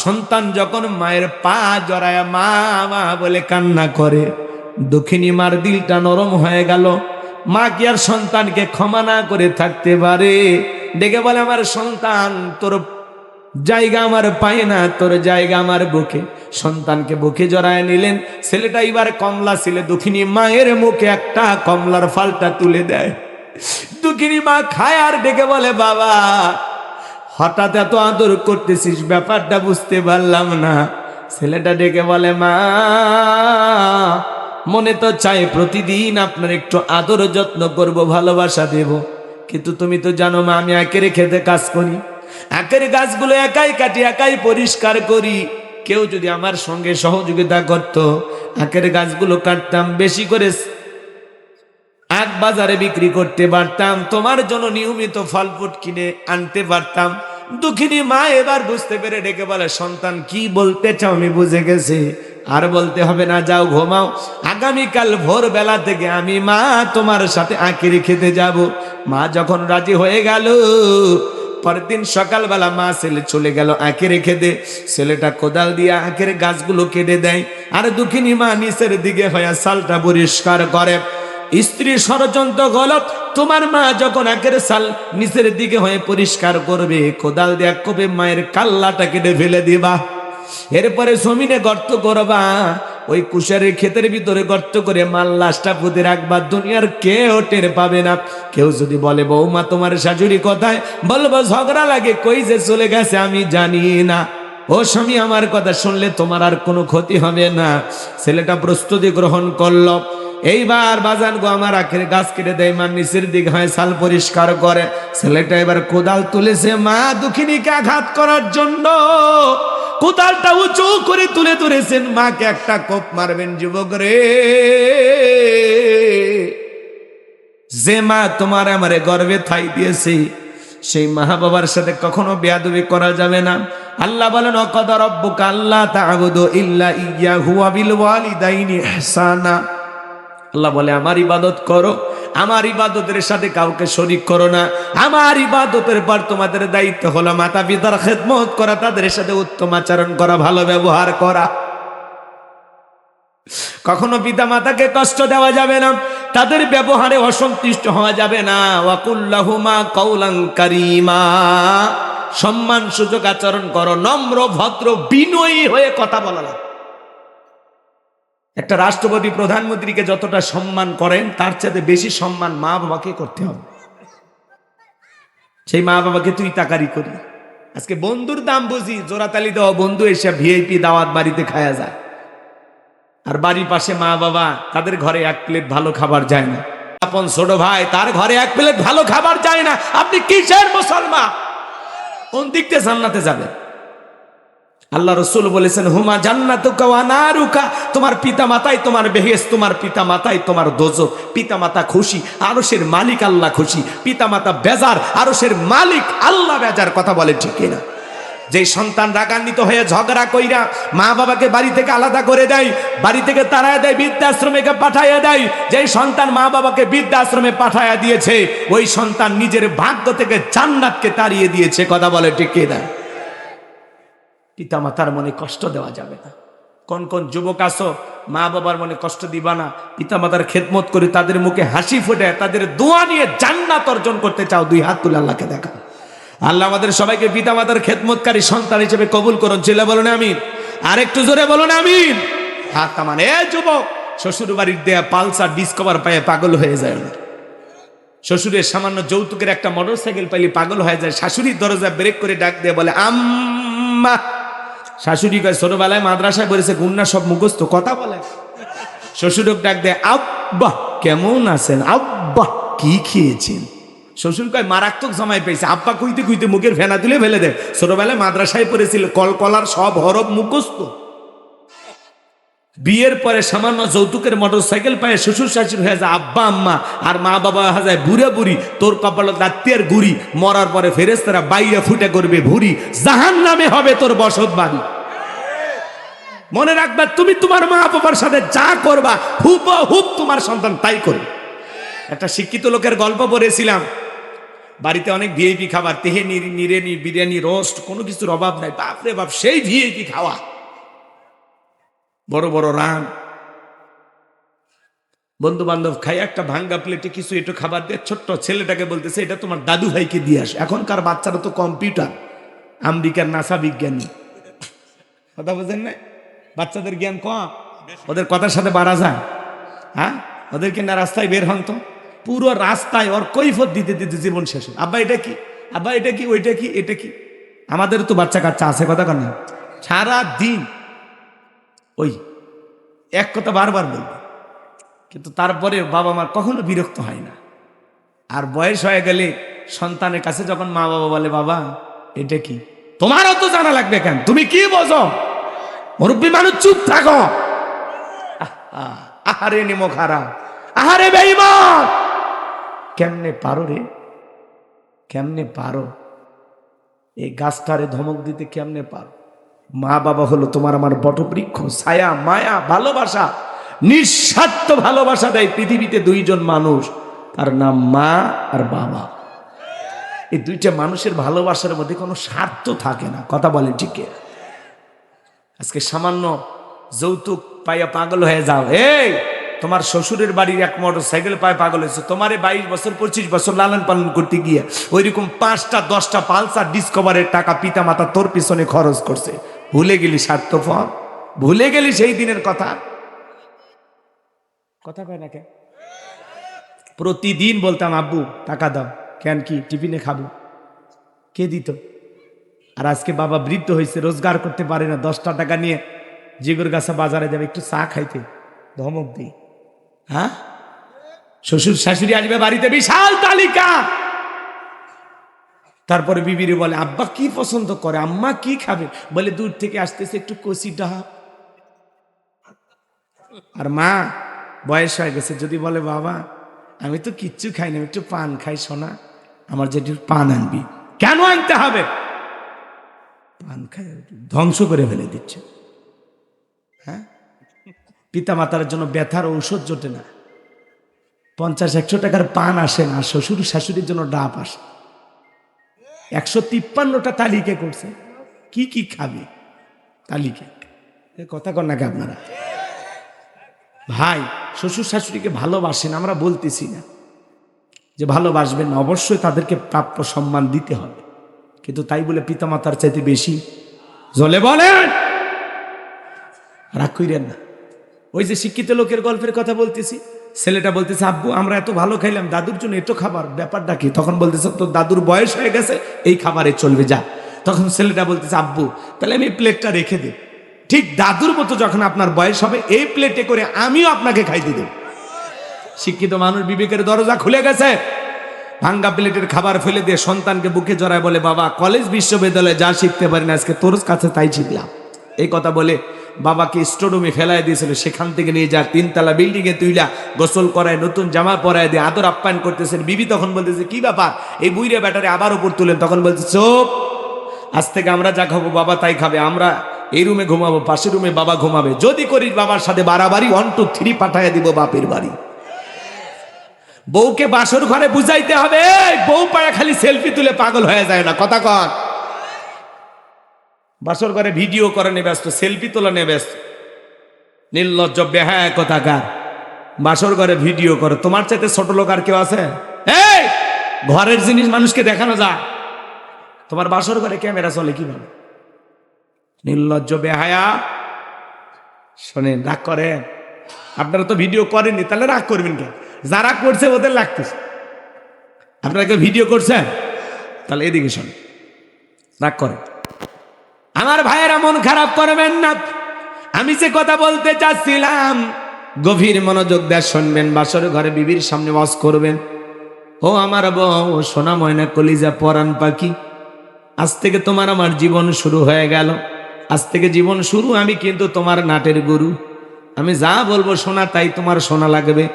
সন্তান যখন মায়ের পা জড়ায় মা মা বলে কান্না করে, দক্ষিণী মার দিলটা নরম হয়ে গেল। মা কি আর সন্তানকে ক্ষমা না করে থাকতে পারে? ডেকে বলে, আমার সন্তান, তোর জায়গা আমার পায় না, তোর জায়গা আমার বুকে। সন্তানকে বুকে জড়ায় নিলেন। ছেলেটা এবার কমলা ছিল, দুঃখিনী মায়ের মুখে একটা কমলার ফালটা তুলে দেয়। দুঃখিনী মা খায় আর ডেকে বলে, বাবা হঠাৎ এত আদর করতেছিস, ব্যাপারটা বুঝতে পারলাম না। ছেলেটা ডেকে বলে, মা মনে তো চায় প্রতিদিন আপনার একটু আদর যত্ন করব, ভালোবাসা দেব, কিন্তু তুমি তো জানো মা, আমি একের খেতে কাজ করি, আখের গাছগুলো একাই কাটি, একাই পরিষ্কার করি। কেউ যদি আমার সঙ্গে সহযোগিতা করত, আখের গাছগুলো কাটতাম, বেশি করে আখ বাজারে বিক্রি করতে পারতাম, তোমার জন্য নিয়মিত ফল ফুট কিনে আনতে পারতাম। দুঃখিনী মা এবার বুঝতে পেরে ডেকে বলে, সন্তান কি বলতে চাও আমি বুঝে গেছি, আর বলতে হবে না, যাও ঘুমাও, আগামীকাল ভোরবেলা থেকে আমি মা তোমার সাথে আখের খেতে যাব। মা যখন রাজি হয়ে গেল, পরের দিন সকালবেলা মা ছেলে চলে গেল আখের খেতে। ছেলেটা কোদাল দিয়ে আখের গাছগুলো কেটে দেয়, আর দুঃখিনী মা নিচের দিকে হয়ে সালটা পরিষ্কার করে। স্ত্রীর ষড়যন্ত্র গলত। তোমার মা যখন আখের সাল নিচের দিকে হয়ে পরিষ্কার করবে, কোদাল দিয়ে কবে মায়ের কাল্লাটা কেটে ফেলে দিবা। এরপরে জমিনে গর্ত করবা, ওই কুশারের ক্ষেতের ভিতরে গর্ত করে মাল লাশটা পুঁতে রাখবা। দুনিয়ার কেউ টের পাবে না। কেউ যদি বলে বৌমা তোমার শাশুড়ি কোথায়, বলবো ঝগড়া লাগে, কই যে চলে গেছে আমি জানি না। ও স্বামী, আমার কথা শুনলে তোমার আর কোনো ক্ষতি হবে না। ছেলেটা প্রস্তুতি গ্রহণ করলো। এইবার বাজান গো আমার আখের গাছ কেটে দেয়, মা নিচের দিকে হয় সাল পরিষ্কার করে। ছেলেটা এবার কোদাল তুলেছে মা দুঃখিনীকে আঘাত করার জন্য। কোদালটা উঁচু করে তুলে ধরেছেন, মাকে একটা কোপ মারবেন। যুবক রে, যে মা তোমার আমারে গর্বে ঠাঁই দিয়েছে, সেই মা বাবার সাথে কখনো বেয়াদবি করা যাবে না। আল্লাহ বলেন ওয়াকাদা রাব্বুকা আল্লা তা'বুদু ইল্লা ইয়্যাহু ওয়া বিল ওয়ালিদাইনি ইহসানা। আল্লাহ বলে আমার ইবাদত করো, আমার ইবাদতের সাথে কাউকে শরীক করো না। আমার ইবাদতের পর তোমাদের দায়িত্ব হলো মাতা পিতার খেদমত করা, তাদের সাথে উত্তম আচরণ করা, ভালো ব্যবহার করা। কখনো পিতা মাতাকে কষ্ট দেওয়া যাবে না, তাদের ব্যবহারে অসন্তুষ্ট হওয়া যাবে না। ওয়াকুল লাহুমা কাওলান কারীমা, সম্মান সূচক আচরণ করো, নম্র ভদ্র বিনয়ী হয়ে কথা বলা। একটা রাষ্ট্রপতি প্রধানমন্ত্রীকে যতটা সম্মান করেন, তার চাইতে বেশি সম্মান মা বাবাকে করতে হবে। সেই মা বাবাকে তুই তাকারি করি। আজকে বন্ধুর দাম বুঝি, জোড়াতালি দেওয়া বন্ধু এসে ভিআইপি দাওয়াত বাড়িতে খায়া যায়, আর বাড়ির পাশে মা বাবা, তাদের ঘরে এক প্লেট ভালো খাবার যায় না। আপন ছোট ভাই, তার ঘরে এক প্লেট ভালো খাবার যায় না। আপনি কিসের মুসলমান? কোন দিক দিয়ে জান্নাতে যাবেন? আল্লাহ রাসূল বলেছেন হুমা জান্নাতুকা ওয়া নারুকা, তোমার পিতা মাতাই তোমার বেহেশত, তোমার পিতা মাতাই তোমার দোজখ। পিতা মাতা খুশি, আরশের মালিক আল্লাহ খুশি। পিতা মাতা বেজার, আরশের মালিক আল্লাহ বেজার। কথা বলে ঠিক কিনা? যেই সন্তান রাগান্বিত হয়ে ঝগড়া কইরা মা বাবাকে বাড়ি থেকে আলাদা করে দেয়, বাড়ি থেকে তাড়ায় দেয়, বৃদ্ধাশ্রমে পাঠাইয়া দেয়, যেই সন্তান মা বাবাকে বৃদ্ধাশ্রমে পাঠাইয়া দিয়েছে, ওই সন্তান নিজের ভাগ্য থেকে জান্নাতকে তাড়িয়ে দিয়েছে। কথা বলে ঠিক কিনা? পিতা মাতার মনে কষ্ট দেওয়া যাবে না। কোন কোন যুবক আছো, মা বাবার মনে কষ্ট দিবা না। পিতা মাতার খেদমত করে তাদের মুখে হাসি ফুটে তাদের দোয়া নিয়ে জান্নাত অর্জন করতে চাও, দুই হাত তুলে আল্লাহকে দেখা। আল্লাহ আমাদের সবাইকে পিতা মাতার খেদমতকারী সন্তান হিসেবে কবুল করুন। ছেলে বলুন আমিন, আর একটু জোরে বলুন আমিন। হাত তামান। এ যুবক, শ্বশুর বাড়ির দেয়া পালসার ডিসকভার পায়ে পাগল হয়ে যায় না। শ্বশুরের সামান্য যৌতুকের একটা মোটরসাইকেল পাইলে পাগল হয়ে যায়। শাশুড়ির দরজা ব্রেক করে ডাক দিয়ে বলে আম্মা। শাশুড়ি কয় ছোটবেলায় মাদ্রাসায় বলেছে গুন্না সব মুখস্থ, কথা বলে। শ্বশুরক ডাক দেয় আব্বা কেমন আছেন, আব্বা কি খেয়েছেন। শ্বশুর কয় মারাত্মক জামাই পেয়েছে। আব্বা কইতে কইতে মুখের ফেনা তুলে ফেলে দেয়। ছোটবেলায় মাদ্রাসায় পড়েছিল, কলকলার সব হরফ মুখস্থ। বিয়ের পরে সামান্য যৌতুকের মোটরসাইকেল পায় শ্বশুর শাশুড়ি হয়ে যায় আব্বা আম্মা, আর মা বাবা হয়ে যায় বুড়া বুড়ি। তোর কপাল দাঁতিয়ার গুড়ি, মরার পরে ফেরেশতারা বাইরে ফুটে করবে ভুরি, জাহান্নামে হবে তোর বসত বাড়ি। মনে রাখবা, তুমি তোমার মা বাবার সাথে যা করবা হুবহুব তোমার সন্তান তাই করবে। একটা শিক্ষিত লোকের গল্প পড়েছিলাম। বাড়িতে অনেক ভিআইপি খাবার, তেহেনি, নিরেনি, বিরিয়ানি, রোস্ট, কোনো কিছুর অভাব নাই। বাপরে বাপ, সেই ভিআইপি খাওয়া, বড় বড় রান। বন্ধু বান্ধব খাই একটা ভাঙ্গা প্লেটে কিছু একটু খাবার দিয়ে ছোট্ট ছেলেটাকে বলতেছে এটা তোমার দাদু ভাইকে দিয়ে আস। এখনকার বাচ্চারা তো কম্পিউটার, আমেরিকার নাসা বিজ্ঞানী। কথা বলছেন না? বাচ্চাদের জ্ঞান কম, ওদের কথার সাথে বাড়া যায়। হ্যাঁ, ওদেরকে না রাস্তায় বের হন তো, পুরো রাস্তায় ওর কৈফত দিতে দিতে জীবন শেষ। আব্বা এটা কি, আব্বা এটা কি, ওইটা কি, এটা কি। আমাদের তো বাচ্চা কাচ্চা আছে, কথা কেন, সারা দিন ওই এক কথা বারবার বলবে, কিন্তু তারপরে বাবা মার কখনো বিরক্ত হয় না। আর বয়স হয়ে গেলে সন্তানের কাছে যখন মা বাবা বলে বাবা এটা কি, তোমারও তো জানা লাগবে কেন, তুমি কি বোঝো, মুরব্বী মানুষ চুপ থাকো। আহারে নিমো খারাপ, আহারে বেঈমান, কেমনে পারো রে, কেমনে পারো এই গাছটারে ধমক দিতে, কেমনে পারো। মা বাবা হলো তোমার আমার বটবৃক্ষ, ছায়া, মায়া, ভালোবাসা, নিঃস্বার্থ ভালোবাসা দেয় পৃথিবীতে দুইজন মানুষ, তার নাম মা আর বাবা। এই দুইটা মানুষের ভালোবাসার মধ্যে কোনো স্বার্থ থাকে না, কথা বলেন ঠিক। আজকে সামান্য যৌতুক পাইয়া পাগল হয়ে যাও, এই তোমার শ্বশুরের বাড়ির এক মোটর সাইকেল পায়ে পাগল হয়েছে, তোমারে 22 বছর 25 বছর লালন পালন করতে গিয়ে ওইরকম 5টা 10টা পালসার ডিসকভারের টাকা পিতা মাতা তোর পিছনে খরচ করছে। ভুলে গেলি স্বার্থপর, ভুলে গেলি সেই দিনের কথা। কথা কয় না কেন? প্রতিদিন বলতাম আব্বু টাকা দাও, কেন কি টিফিনে খাবো, কে দিত? আর আজকে বাবা বৃদ্ধ হয়েছে, রোজগার করতে পারে না, 10টা টাকা নিয়ে জিগরগাছা বাজারে যাবে একটু চা খাইতে, ধমক দিই। হ্যাঁ, শ্বশুর শাশুড়ি আসবে বাড়িতে, বিশাল তালিকা। তারপরে বিবিরে বলে আব্বা কি পছন্দ করে, আম্মা কি খাবে, বলে দূর থেকে আসতেছে একটু কচি ডাব। আর মা বয়স হয়ে গেছে, যদি বলে বাবা আমি তো কিচ্ছু খাই না, একটু পান খাই, সোনা আমার যে একটু পান আনবি, কেন আনতে হবে? পান খাই ধ্বংস করে ফেলে দিচ্ছে। হ্যাঁ, পিতা মাতার জন্য ব্যথার ঔষধ জোটে না, 50-100 টাকার পান আসে না, শ্বশুর শাশুড়ির জন্য ডাব আসে। 153টা তালিকা করছে, কি কি খাবে তালিকা। কথা কন নাকি আপনারা? ভাই শ্বশুর শাশুড়িকে ভালোবাসেন, আমরা বলতেছি না যে ভালোবাসবেন না, অবশ্যই তাদেরকে প্রাপ্য সম্মান দিতে হবে, কিন্তু তাই বলে পিতামাতার চাইতে বেশি জলে বলেন রাগ কইরেন না। ওই যে শিক্ষিত লোকের গল্পের কথা বলতেছি, ছেলেটা বলতেছে আব্বু আমরা এত ভালো খাইলাম, দাদুর জন্য এত খাবার, ব্যাপারটা কি? তখন বলতেছে তোর দাদুর বয়স হয়ে গেছে, এই খাবারে চলবে যা। তখন ছেলেটা বলতেছে আব্বু তাহলে আমি প্লেটটা রেখে দিই, ঠিক দাদুর মতো যখন আপনার বয়স হবে এই প্লেটে করে আমিও আপনাকে খাইতে দেব। শিক্ষিত মানুষ বিবেকের দরজা খুলে গেছে, ভাঙ্গা প্লেটের খাবার ফেলে দিয়ে সন্তানকে বুকে জড়ায় বলে বাবা কলেজ বিশ্ববিদ্যালয়ে যা শিখতে পারি না আজকে তোর কাছে তাই শিখলাম। এই কথা বলে বাবাকে স্টোরুমে ফেলাই দিয়েছিল, সেখান থেকে নিয়ে যা 3তলা বিল্ডিং এ তুইলা গোসল করায়, নতুন জামা পরায় দিয়ে আদর আপ্যায়ন করতেছেন। বিবি তখন বলতেছে কি ব্যাপার, এই বুইরে ব্যাটারে আবার উপর তুলেন। তখন বলছে চুপ, আজ থেকে আমরা যা খাবো বাবা তাই খাবে, আমরা এই রুমে ঘুমাবো, পাশের রুমে বাবা ঘুমাবে, যদি করিস বাবার সাথে বাড়াবাড়ি 1 2 3 পাঠাইয়া দিব বাপের বাড়ি। বউকে বাসর ঘরে বুঝাইতে হবে, বউ পায়া খালি সেলফি তুলে পাগল হয়ে যায় না। কথা কন, বাসর ঘরে ভিডিও করে নিয়ে ব্যস্ত, সেলফি তোলা নিয়ে ব্যস্ত, নির্লজ্জ বেহায়া কথাকার। বাসর ঘরে ভিডিও করো, তোমার চাইতে ছোট লোক আর কেউ আছে? এই ঘরের জিনিস মানুষকে দেখানো যায়, তোমার বাসর ঘরে ক্যামেরা চলে কিভাবে? নির্লজ্জ বেহায়া। শোনেন, রাগ করেন, আপনারা তো ভিডিও করেননি, তাহলে রাগ করবেন কেন? যারা করছে ওদের লাগতেছে, আপনারা কেউ ভিডিও করছেন? তাহলে এদিকে শোনেন, রাগ করেন। আমার ভাইয়েরা মন খারাপ করবেন না, আমি যে কথা বলতে চাচ্ছিলাম গভীর মনোযোগ দিয়ে শুনবেন। বাসর ঘরে বিবির সামনে ওয়াজ করবেন, ও আমার বউ সোনা ময়না কলিজা পরাণ পাখি, আজ থেকে তোমার আমার জীবন শুরু হয়ে গেল, আজ থেকে জীবন শুরু, আমি কিন্তু তোমার নাটের গুরু, আমি যা বলবো শোনা তাই তোমার শোনা লাগবে।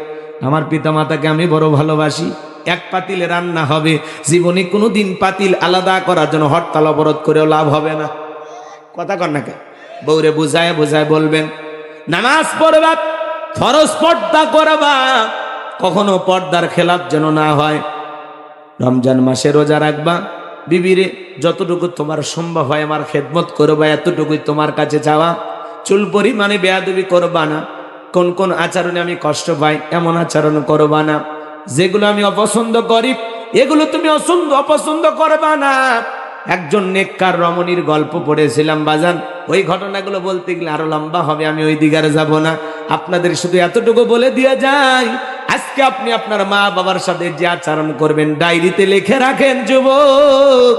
আমার পিতা মাতাকে আমি বড় ভালোবাসি, এক পাতিলে রান্না হবে, জীবনে কোনোদিন পাতিল আলাদা করার জন্য হরতাল অবরোধ করেও লাভ হবে না। কথা কর না কেন? বউরে বুঝায় বুঝায় বলবেন, নামাজ পড়বা, ফরজ পর্দা করবা, কখনো পর্দার খেলাপ যেন না হয়। রমজান মাসে রোজা রাখবা, বিবিরে যতটুকু তোমার সম্ভব হয় আমার খেদমত করবা, এতটুকুই তোমার কাছে চাওয়া। চুল পরিমাণে বেয়াদবি করবা না, কোন কোন আচরণে আমি কষ্ট পাই এমন আচরণ করবা না, যেগুলো আমি অপছন্দ করি এগুলো তুমি অপছন্দ করবা না। একজন নেককার রমণীর গল্প পড়েছিলাম বাজান, ওই ঘটনাগুলো বলতে গেলে আরো লম্বা হবে, আমি ওই দিকে আর যাব না। আপনাদের শুধু এতটুকু বলে দিয়ে যাই, আজকে আপনি আপনার মা বাবার সাথে যে আচরণ করবেন ডায়েরিতে লিখে রাখেন যুবক,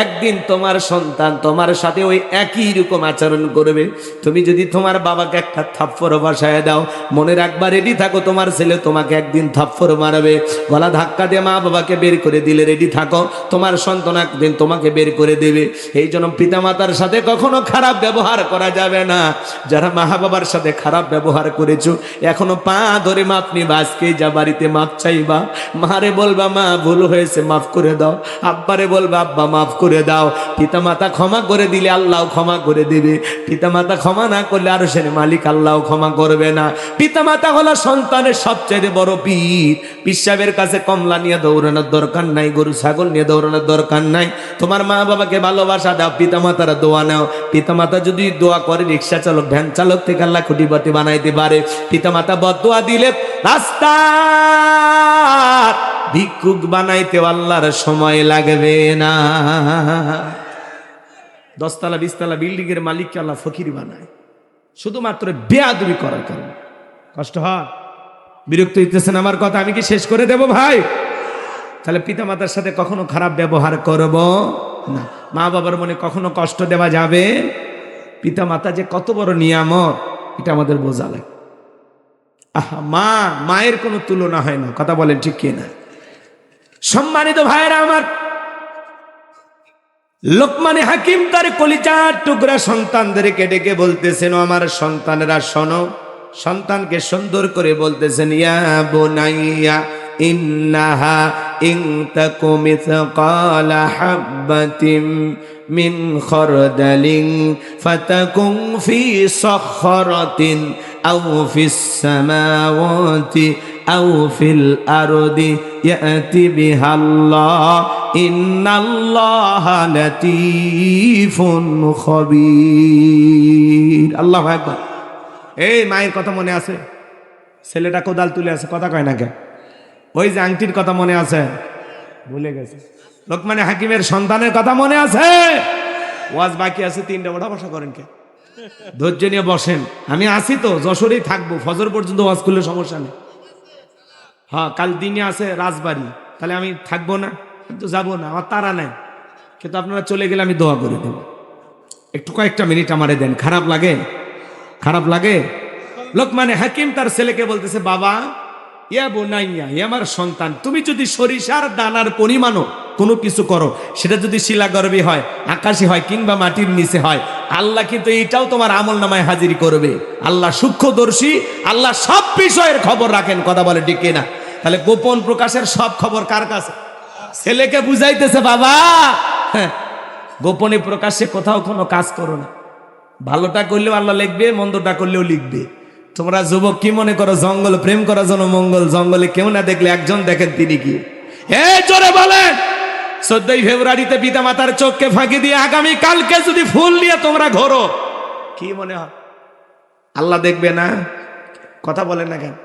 একদিন তোমার সন্তান তোমার সাথে ওই একই রকম আচরণ করবে। তুমি যদি তোমার বাবাকে একটা থাপ্পড় বসায় দাও, মনে রাখবা রেডি থাকো, তোমার ছেলে তোমাকে একদিন থাপ্পড় মারবে। গলা ধাক্কা দিয়ে মা বাবাকে বের করে দিলে রেডি থাকো, তোমার সন্তান একদিন তোমাকে বের করে দেবে। এই জন্য পিতামাতার সাথে কখনো খারাপ ব্যবহার করা যাবে না। যারা মা বাবার সাথে খারাপ ব্যবহার করেছো এখনো পা ধরে মাপ নিবা, আজকে যা বাড়িতে মাপ চাইবা, মারে বলবা মা ভুল হয়েছে মাফ করে দাও, আব্বারে বলবা আব্বা মাফ করে দাও। পিতামাতা ক্ষমা করে দিলে আল্লাহ ক্ষমা করে দেবে, পিতামাতা ক্ষমা না করলে আরশের মালিক আল্লাহ ক্ষমা করবে না। পিতামাতা হলো সন্তানের সবচেয়ে বড় পীর। পিসাবের কাছে কমলা নিয়ে দৌড়ানোর দরকার নাই, গরু ছাগল নিয়ে দৌড়ানোর দরকার নাই। তোমার মা বাবাকে ভালোবাসা দাও, পিতামাতারা দোয়া নাও। পিতামাতা যদি দোয়া করে রিক্সা চালক ভ্যান চালক থেকে আল্লাহ খুঁটিপাতি বানাইতে পারে। পিতামাতা বদদোয়া দিলে রাস্তা ভিক্ষুক বানাইতে আল্লাহর সময় লাগবে না। 10 তলা 20 তলা বিল্ডিং এর মালিককে আল্লাহ ফকির বানায় শুধুমাত্র বেয়াদবি করার কারণে। কষ্ট হয়? বিরক্ত হইতেছেন আমার কথা? আমি কি শেষ করে দেব ভাই? তাহলে পিতামাতার সাথে কখনো খারাপ ব্যবহার করব না। মা বাবার মনে কখনো কষ্ট দেওয়া যাবে। পিতামাতা যে কত বড় নিয়ামত এটা আমাদের বোঝা লাগে। আহা, মায়ের কোনো তুলনা হয় না। কথা বলেন ঠিক কিনা? সম্মানিত ভাইরা আমার, লোকমানে হাকিম তার কলিজার টুকরা সন্তানদেরকে ডেকে বলতেছেন, আমার সন্তানেরা শোনো। সন্তানকে সুন্দর করে বলতেছেন, ইয়া বুনাইয়া ইন্নাহা ইন তাকু মিসকালা হাববাতিন মিন খারদালিন ফাতাকুন ফি সাখরাতিন আও ফিস সামাওয়াতি আও ফিল আরদি ইয়াতি বিহাল্লাহ ইন্নাল্লাহা লাতীফুন খবীর। আল্লাহু আকবার। এই মায়ের কথা মনে আছে? ছেলেটা কোদাল তুলে আছে, কথা কয় না কে? ওই যে আংটির কথা মনে আছে? ভুলে গেছে। লোকমানে হাকিমের সন্তানের কথা মনে আছে? ওয়াজ বাকি আছে 3টা, ওটা বসা করেন কে? ধৈর্য নিয়ে বসেন। আমি আসি তো, যশোরেই থাকবো, ফজর পর্যন্ত ওয়াজ করলে সমস্যা নেই। হ্যাঁ, কাল দিনে আছে রাজবাড়ি, তাহলে আমি থাকবো না? তো যাবো না, আমার তারা নাই। কিন্তু আপনারা চলে গেলে আমি দোয়া করে দেব। একটু কয়েকটা মিনিট আমারে দেন। খারাপ লাগে? খারাপ লাগে? লোকমানে হাকিম তার ছেলেকে বলতেছে, বাবা, ইয়া বুনাইয়া, ইয়া আমার সন্তান, তুমি যদি সরিষার দানার পরিমাণও কোনো কিছু করো, সেটা যদি শিলাগর্ভী হয়, আকাশী হয়, কিংবা মাটির নিচে হয়, আল্লাহ কিন্তু এটাও তোমার আমল নামায় হাজির করবে। আল্লাহ সূক্ষ্মদর্শী, আল্লাহ সব বিষয়ের খবর রাখেন। কথা বলে ঠিক কিনা? তাহলে গোপন প্রকাশের সব খবর কার কাছে? ছেলেকে বুঝাইতেছে, বাবা, হ্যাঁ, গোপনে প্রকাশ্যে কোথাও কোনো কাজ করো না। ভালোটা করলেও আল্লাহ লিখবে, মন্দটা করলেও লিখবে। তোমরা যুবক কি মনে করো জঙ্গল প্রেম করার জন্য মঙ্গল? জঙ্গলে কেউ না দেখলে একজন দেখেন, তিনি কি? জোরে বলেন। 14 ফেব্রুয়ারিতে পিতা মাতার চোখকে ফাঁকি দিয়ে আগামী কালকে যদি ফুল নিয়ে তোমরা ঘোরো, কি মনে হয় আল্লাহ দেখবে না? কথা বলেন না কেন?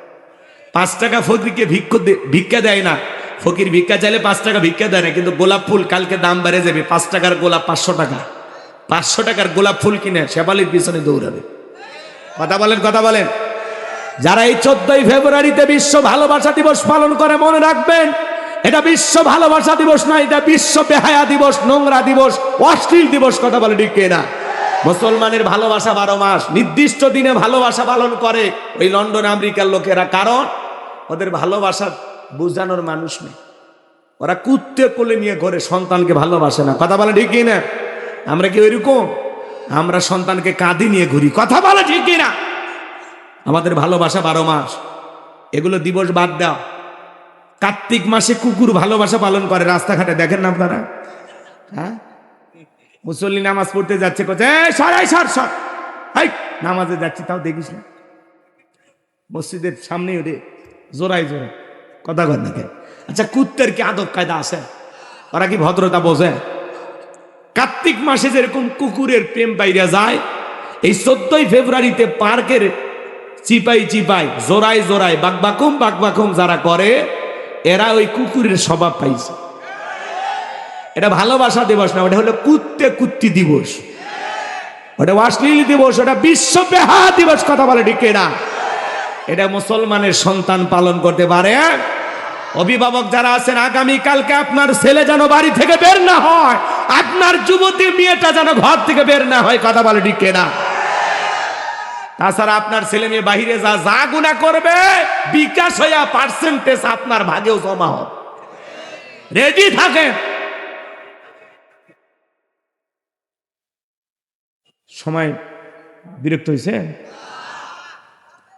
5 টাকা ফকিরকে ভিক্ষা দেয় না। ফকির ভিক্ষা চাইলে 5 টাকা ভিক্ষা দেয় না, কিন্তু গোলাপ ফুল কালকে দাম বেড়ে যাবে। 5 টাকার গোলাপ 500 টাকা। 500 টাকার গোলাপ ফুল কিনে শেফালির পিছনে দৌড়াবে। কথা বলেন, কথা বলেন। যারা এই 14 ফেব্রুয়ারিতে বিশ্ব ভালোবাসা দিবস পালন করে, মনে রাখবেন, এটা বিশ্ব ভালোবাসা দিবস না, এটা বিশ্ব বেহায়া দিবস, নোংরা দিবস, অশ্লীল দিবস। কথা বলে ঠিক না? মুসলমানের ভালোবাসা 12 মাস, নির্দিষ্ট দিনে ভালোবাসা পালন করে ওই লন্ডন আমেরিকার লোকেরা। কারণ ওদের ভালোবাসা বোঝানোর মানুষ নেই। ওরা কুত্তে কোলে নিয়ে ঘরে, সন্তানকে ভালোবাসে না। কথা বলে ঠিক না? আমরা কি ওইরকম? আমরা সন্তানকে কাঁধে নিয়ে ঘুরি। কথা বলে ঠিক না? আমাদের ভালোবাসা 12 মাস। এগুলো দিবস বাদ দাও। কার্তিক মাসে কুকুর ভালোবাসা পালন করে, রাস্তাঘাটে দেখেন না আপনারা? হ্যাঁ, মুসল্লি নামাজ পড়তে যাচ্ছে, নামাজে যাচ্ছি, তাও দেখিস না মসজিদের সামনে ওরে জোড়াই জোড়াই। কথা কর না কেন? আচ্ছা, কুত্তের কি আদব কায়দা আছে? ওরা কি ভদ্রতা বোঝে? কার্তিক মাসে যেরকম কুকুরের প্রেম পাইরা যায়, এই 14 ফেব্রুয়ারিতে পার্কের চিপাই চিপাই, জোড়ায় জোড়ায়, বাকবাকুম যারা করে, এরা ওই কুকুরের স্বভাব পাইছে। এটা ভালোবাসা দিবস না, ওটা হলো কুত্তে কুত্তি দিবস, ওটা অশ্লীল দিবস, ওটা বিশ্ব বেহা দিবস। কথা বলে ঠিক না? এটা মুসলমানের সন্তান পালন করতে পারে। অভিভাবক যারা আছেন, আগামী কালকে আপনার ছেলে যেন বাড়ি থেকে বের না হয়, আপনার যুবতী মেয়েটা যেন ঘর থেকে বের না হয়। কথা বলে ঠিক না? তাছাড়া আপনার ছেলে মেয়ে বাহিরে যা গুনাহ করবে, বিকাশ হইয়া পার্সেন্টেজ আপনার ভাগেও জমা হবে। রেডি থাকেন। সময় বিরক্ত হয়েছে?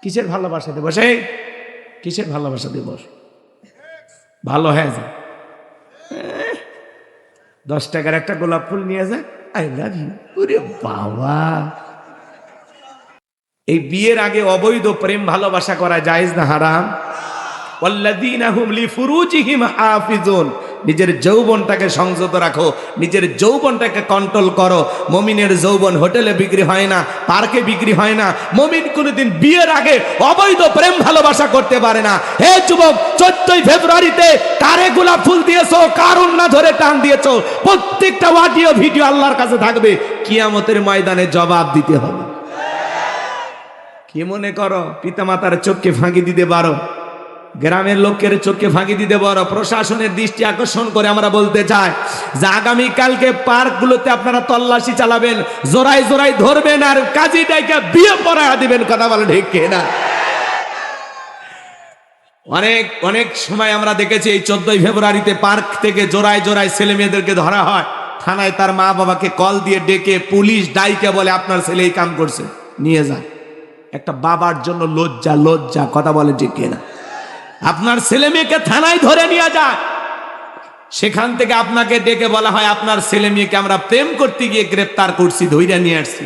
কিসের ভালোবাসা দিবস? কিসের ভালোবাসা দিবস? ভালো হয়ে যায়। 10 টাকার একটা গোলাপ ফুল নিয়ে যায়, আই লাভ ইউ। ওরে বাবা, এই বিয়ের আগে অবৈধ প্রেম ভালোবাসা করা জায়েজ না হারাম? ওয়াল্লাযীনা হুম লিফুরুজিহিম হাফিজুন, নিজের যৌবনটাকে সংযত রাখো, নিজের যৌবনটাকে কন্ট্রোল করো। মুমিনের যৌবন হোটেলে বিক্রি হয় না, পার্কে বিক্রি হয় না। মুমিন কোনোদিন বিয়ের আগে অবৈধ প্রেম ভালোবাসা করতে পারে না। হে যুবক, 14 ফেব্রুয়ারিতে কারে গোলাপ ফুল দিয়েছো, কার ওন্না ধরে টান দিয়েছো, প্রত্যেকটা অডিও ভিডিও আল্লাহর কাছে থাকবে, কিয়ামতের ময়দানে জবাব দিতে হবে। কি মনে করো পিতামাতার চোখকে ফাঁকি দিতে পারো, গ্রামের লোকের চোখকে ফাঁকি দিতে পারো? প্রশাসনের দৃষ্টি আকর্ষণ করে আমরা বলতে চাই যে আগামীকালকে পার্কগুলোতে আপনারা তল্লাশি চালাবেন, জোড়ায় জোড়ায় ধরবেন আর কাজী ডাইকা বিয়ে পড়ায়া দিবেন। কথা বলে ঠিক কিনা? অনেক সময় আমরা দেখেছি এই 14 ফেব্রুয়ারিতে পার্ক থেকে জোড়ায় জোড়ায় ছেলে মেয়েদেরকে ধরা হয়, থানায় তার মা বাবাকে কল দিয়ে ডেকে পুলিশ ডাইকে বলে আপনার ছেলে এই কাম করছে, নিয়ে যান। একটা বাবার জন্য লজ্জা, লজ্জা। কথা বলে ঠিক কিনা? আপনার ছেলে মেয়েকে থানায় ধরে নিয়ে যায়, সেখান থেকে আপনাকে ডেকে বলা হয় আপনার ছেলে মেয়েকে আমরা প্রেম করতে গিয়ে গ্রেফতার করছি, ধইরা নিয়ে আসছি।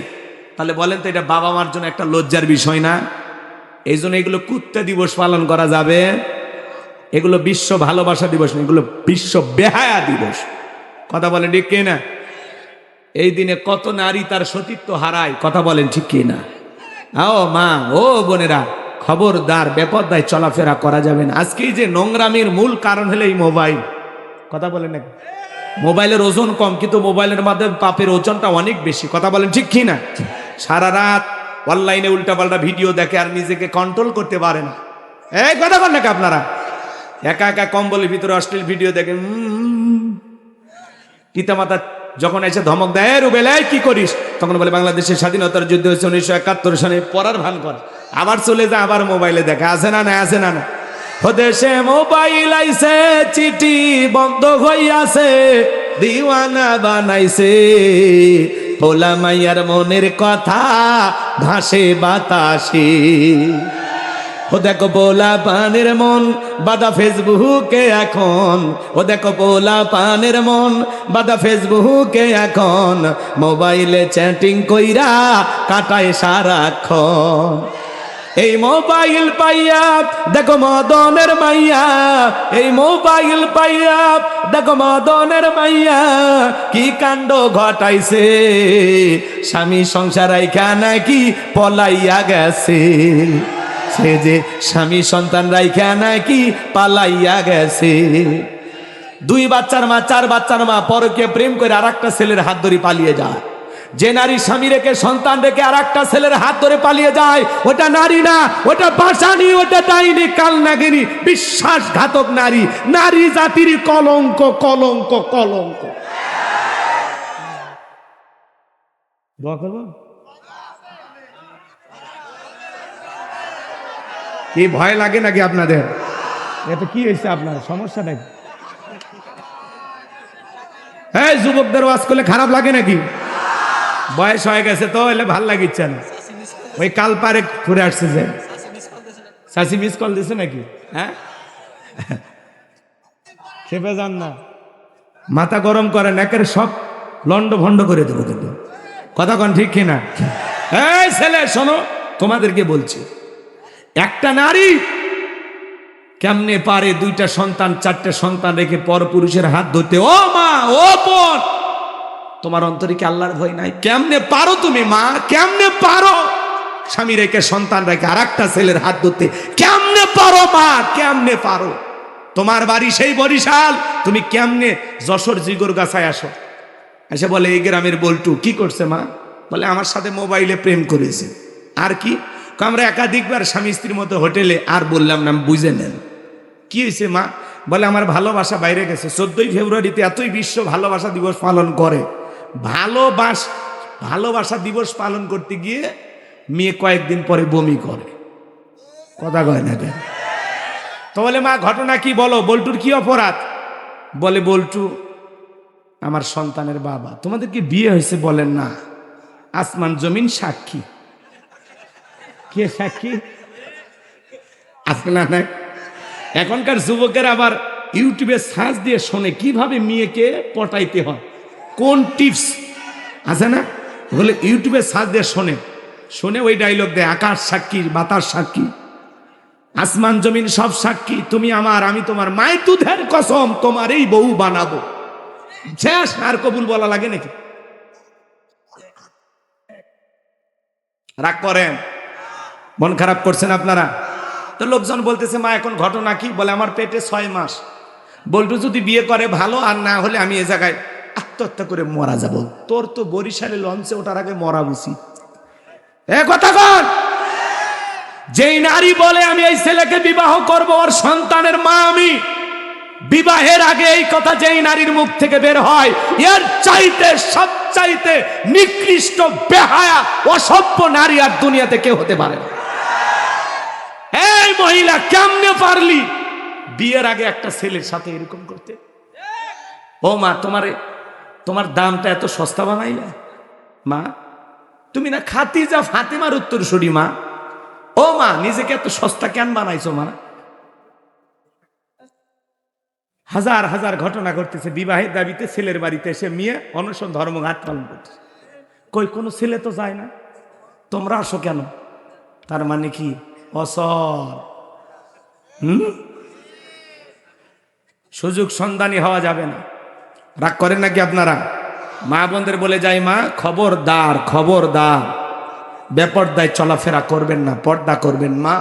তাহলে বলেন তো এটা বাবা মার জন্য একটা লজ্জার বিষয় না? এই জন্য এগুলো কুত্তা দিবস পালন করা যাবে, এগুলো বিশ্ব ভালোবাসা দিবস না, এগুলো বিশ্ব বেহায়া দিবস। কথা বলেন ঠিক কিনা? এই দিনে কত নারী তার সতীত্ব হারায়। কথা বলেন ঠিক কিনা? ও মা, ও বোনেরা, খবরদার, বেপরদায় চলাফেরা করা যাবে না। আজকে যে নোংরামির মূল কারণ হলো এই মোবাইল। কথা বলেন না? মোবাইলের ওজন কম, কিন্তু মোবাইলের মাধ্যমে পাপের ওজনটা অনেক বেশি। কথা বলেন ঠিক কিনা? সারা রাত অনলাইনে উল্টাপাল্টা ভিডিও দেখে আর নিজেকে কন্ট্রোল করতে পারে না। এই কথা বলেন নাকি আপনারা? একা একা কম্বলের ভিতরে অশ্লীল ভিডিও দেখেন। পিতামাতা যখন এসে ধমক দেয়, রুবেল এই কি করিস, তখন বলে বাংলাদেশের স্বাধীনতার যুদ্ধ হয়েছে 1971 সালে, পড়ার ভান করে আবার চলে যায়, আবার মোবাইলে দেখে। আছে না না? আছে না না? দেশে মোবাইল আইছে, চিঠি বন্ধ হইয়াছে, দিওয়ানা বানাইছে, ভোলা মাইয়ার মনের কথা ভাসে বাতাসে। ও দেখো পোলা পানের মন বাদা ফেসবুকে এখন, ও দেখো পোলা পানের মন বাদা ফেসবুকে এখন, মোবাইলে চ্যাটিং কইরা কাটায় সারাক্ষণ। এই মোবাইল পাইয়া দেখো মদনের মাইয়া, এই মোবাইল পাইয়া দেখো মদনের মাইয়া, কি কাণ্ড ঘটাইছে, স্বামী সংসার আইকা নাকি পলাইয়া গেছে, সে যে স্বামী সন্তান রাইখা নাকি পালাইয়া গেছে। 2 বাচ্চার মা, 4 বাচ্চার মা পরকে প্রেম করে আরেকটা ছেলের হাত ধরে পালিয়ে যায়। যে নারী স্বামী রেখে সন্তান রেখে আরেকটা ছেলের হাত ধরে পালিয়ে যায়, ওটা নারী না, ওটা পাষাণী, ওটা ডাইনি, কালনাগিনী, বিশ্বাসঘাতক নারী, নারী জাতির কলঙ্ক, কলঙ্ক, কলঙ্ক। দোয়া করব? কি ভয় লাগে নাকি আপনাদের? এত কি হয়েছে আপনার সমস্যা নাকি? হ্যাঁ, যুবকদের ওয়াজ করলে খারাপ লাগে নাকি? বয়স হয়ে গেছে তো, এলে ভাল লাগিচ্ছে না। ওই কাল পারে ঘুরে আসছে যে চাষি মিস কল দিছে নাকি? হ্যাঁ, খেপে যান না, মাথা গরম করেন, একের সব লন্ড ভন্ড করে দেবো কিন্তু। কথা কন ঠিক কিনা? এই ছেলে শোনো, তোমাদেরকে বলছি, একটা নারী কেমনে পারে 2টা সন্তান 4টে সন্তান রেখে পর পুরুষের হাত ধরতে? ও মা, ও বোন, তোমার অন্তরে কি আল্লাহর ভয় নাই? কেমনে পারো তুমি মা, কেমনে পারো স্বামী রেখে সন্তান রেখে আর একটা ছেলের হাত ধরতে? কেমনে পারো মা, কেমনে পারো? তোমার বাড়ি সেই বরিশাল, তুমি কেমনে যশোর জিগর গাছায় আসো? এসে বলে এই গ্রামের বল্টু কি করছে মা? বলে আমার সাথে মোবাইলে প্রেম করেছে। আর কি? আমরা একাধিকবার স্বামী স্ত্রীর মতো হোটেলে, আর বললাম না, বুঝে নেন। কি হয়েছে মা? বলে আমার ভালোবাসা বাইরে গেছে। 14 ফেব্রুয়ারিতে এতই বিশ্ব ভালোবাসা দিবস পালন করে, ভালোবাসা দিবস পালন করতে গিয়ে মেয়ে কয়েকদিন পরে বমি করে। কথা কয় না কেন? তো বলে মা ঘটনা কি বলো, বল্টুর কি অপরাধ? বলে বল্টু আমার সন্তানের বাবা। তোমাদের কি বিয়ে হয়েছে? বলেন না, আসমান জমিন সাক্ষী। কে সাক্ষী? আসলে না, এখনকার যুবকের আবার ইউটিউবে সার্চ দিয়ে শোনে কিভাবে মেয়েকে পটাইতে হয়। কোন টিপস আছে না, বলে ইউটিউবে সার্চ দিয়ে শোনে, শুনে ওই ডায়লগ দেয়, আকাশ সাক্ষী, বাতাস সাক্ষী, আসমান জমিন সব সাক্ষী, তুমি আমার আমি তোমার, মায়ের দুধের কসম তোমার এই বউ বানাবো। শেষ, আর কবুল বলা লাগে নাকি? রাগ করেন, মন খারাপ করছেন আপনারা? তো লোকজন বলতেছে মা এখন ঘটনা কি? বলে আমার পেটে 6 মাস, বল্টু যদি বিয়ে করে ভালো, আর না হলে আমি এ জায়গায় আত্মহত্যা করে মারা যাব। তোর তো বরিশালে লঞ্চে ওঠার আগে মরা উচিত। এ কথা কন, যেই নারী বলে আমি এই ছেলেকে বিবাহ করব, ওর সন্তানের মা আমি, বিবাহের আগে এই কথা যেই নারীর মুখ থেকে বের হয়, এর চাইতে সবচাইতে নিকৃষ্ট, বেহায়া, অসভ্য নারী আর দুনিয়াতে কেউ হতে পারে না। এই মহিলা কেমনে পারলি বিয়ের আগে একটা ছেলের সাথে এরকম করতে? ও মা, তোমার দামটা এত সস্তা বানাইলা মা? তুমি না খাতিজা ফাতেমার উত্তরসূরি মা? ও মা, নিজেকে এত সস্তা কেন বানাইছো মা? হাজার হাজার ঘটনা ঘটতেছে, বিবাহের দাবিতে ছেলের বাড়িতে এসে মেয়ে অনশন ধর্মঘাট পালন করতেছে। কই কোনো ছেলে তো যায় না, তোমরা আসো কেন? তার মানে কি অসর? সুযোগ সন্ধানী হওয়া যাবে না। রাগ করেন নাকি আপনারা? মা বোনদের বলে যাই, মা খবরদার, খবরদার, বেপর্দায় চলাফেরা করবেন না, পর্দা করবেন মা।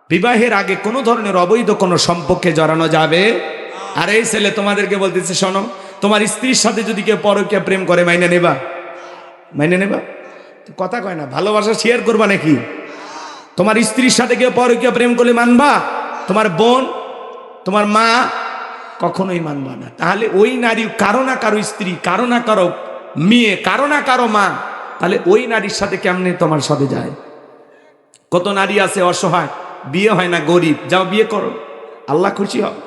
বিবাহের আগে কোনো ধরনের অবৈধ কোনো সম্পর্কে জড়ানো যাবে। আর এই ছেলে তোমাদেরকে বলতেছে, শোনো, তোমার স্ত্রীর সাথে যদি কেউ পরকীয়া প্রেম করে মাইনে নেবা? মাইনে নেবা? কথা কয় না, ভালোবাসা শেয়ার করবা নাকি? তোমার স্ত্রীর সাথে কেউ পরকীয়া প্রেম করলে মানবা? তোমার বোন, তোমার মা কখনোই মানবা না। তাহলে ওই নারী কারো না কারো স্ত্রী, কারো না কারো মেয়ে, কারো না কারো মা, তাহলে ওই নারীর সাথে কেমনে তোমার সাথে যায়? কত নারী আছে অসহায়, বিয়ে হয় না, গরিব, যাও বিয়ে করো, আল্লাহ খুশি হবে।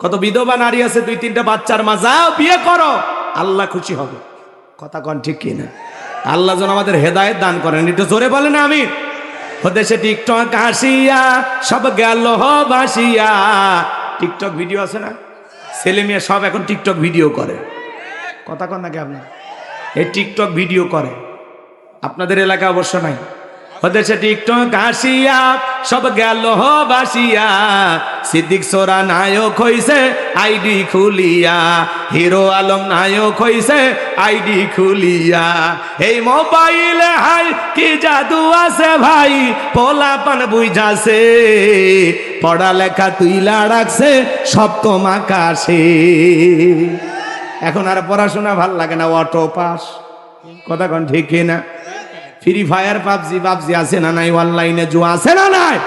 কত বিধবা নারী আছে 2-3টা বাচ্চার মা, যাও বিয়ে করো, আল্লাহ খুশি হবে। কথা কন ঠিক কিনা? আল্লাহ যেন আমাদের হেদায়েত দান করেন, একটু জোরে বলেন আমিন। হদেশে টিকটক আসিয়া সব গেল বাসিয়া। টিকটক ভিডিও আছে না, ছেলে মেয়ে সব এখন টিকটক ভিডিও করে। কথা কন নাকি আপনার? এই টিকটক ভিডিও করে, আপনাদের এলাকা অবশ্য নাই। হদেশে টিকটক আসিয়া সব গেল বাসিয়া। সিদ্দিক সোরা নায়ক হইছে আইডি খুলিয়া, হিরো আলম নায়ক হইছে আইডি খুলিয়া। এই মোবাইলে হাই কি জাদু আছে ভাই, পোলাপান বুঝাছে, পড়ালেখা তুইলা রাখছে সপ্তম আকাশে। এখন আর পড়াশোনা ভাল লাগে না, অটো পাস। কথা কন ঠিক না? ফ্রি ফায়ার, পাবজি আছে না নাই? অনলাইনে জুয়া আছে না নাই?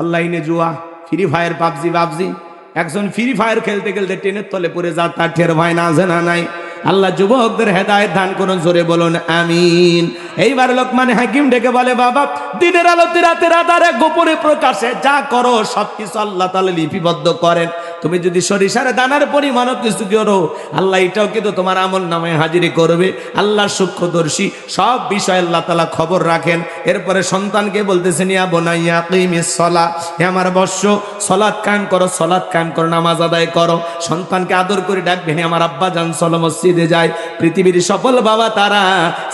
অনলাইনে জুয়া, ফ্রি ফায়ার, পাবজি। একজন ফ্রি ফায়ার খেলতে খেলতে ট্রেনের তলে পড়ে যা, তার টের ভয় না আছে না নাই? আল্লাহ যুবকদের হেদায়েত দান করুন, জোরে বলুন আমিন। এইবার লোকমান হাকিম ডেকে বলে, বাবা, দিনের আলোতে রাতের আধারে গোপনে প্রকাশে যা করো সবকিছু আল্লাহ তাআলা লিপিবদ্ধ করেন। তুমি যদি সরিষার দানার পরিমাণও কিছু করো, আল্লাহ এটাও কিন্তু তোমার আমল নামায় হাজিরি করবে। আল্লাহ সূক্ষ্মদর্শী, সব বিষয় আল্লাহ তাআলা খবর রাখেন। এরপরে সন্তানকে বলতেছেন, ইয়া বুনাইয়া আকিমিস সালাহ, হে আমার বৎস, সালাত কায়েম করো, সালাত কায়েম করো, নামাজ আদায় করো। সন্তানকে আদর করে ডাকবেন, হে আমার আব্বা জান, চলো মসজিদে যায়। পৃথিবীর সফল বাবা তারা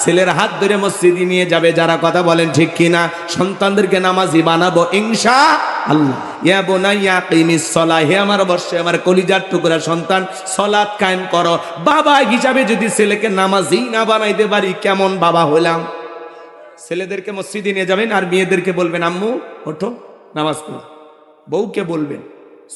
ছেলের হাত ধরে মসজিদে নিয়ে যাবে যারা। কথা বলেন ঠিক কিনা? সন্তানদেরকে নামাজি বানাবো ইনশাআল্লাহ। ইয়া বুনাইয়া আকিমিস সালাহ, হে আমার বৎস, আমার কলিজার টুকরা সন্তান, সালাত কায়েম করো। বাবা হিসাবে যদি ছেলেকে নামাজি না বানাইতে পারি, কেমন বাবা হলাম? ছেলেদেরকে মসজিদে নিয়ে যাবেন আর মেয়েদেরকে বলবেন, আম্মু ওঠো নামাজ পড়ো। বউকে বলবেন,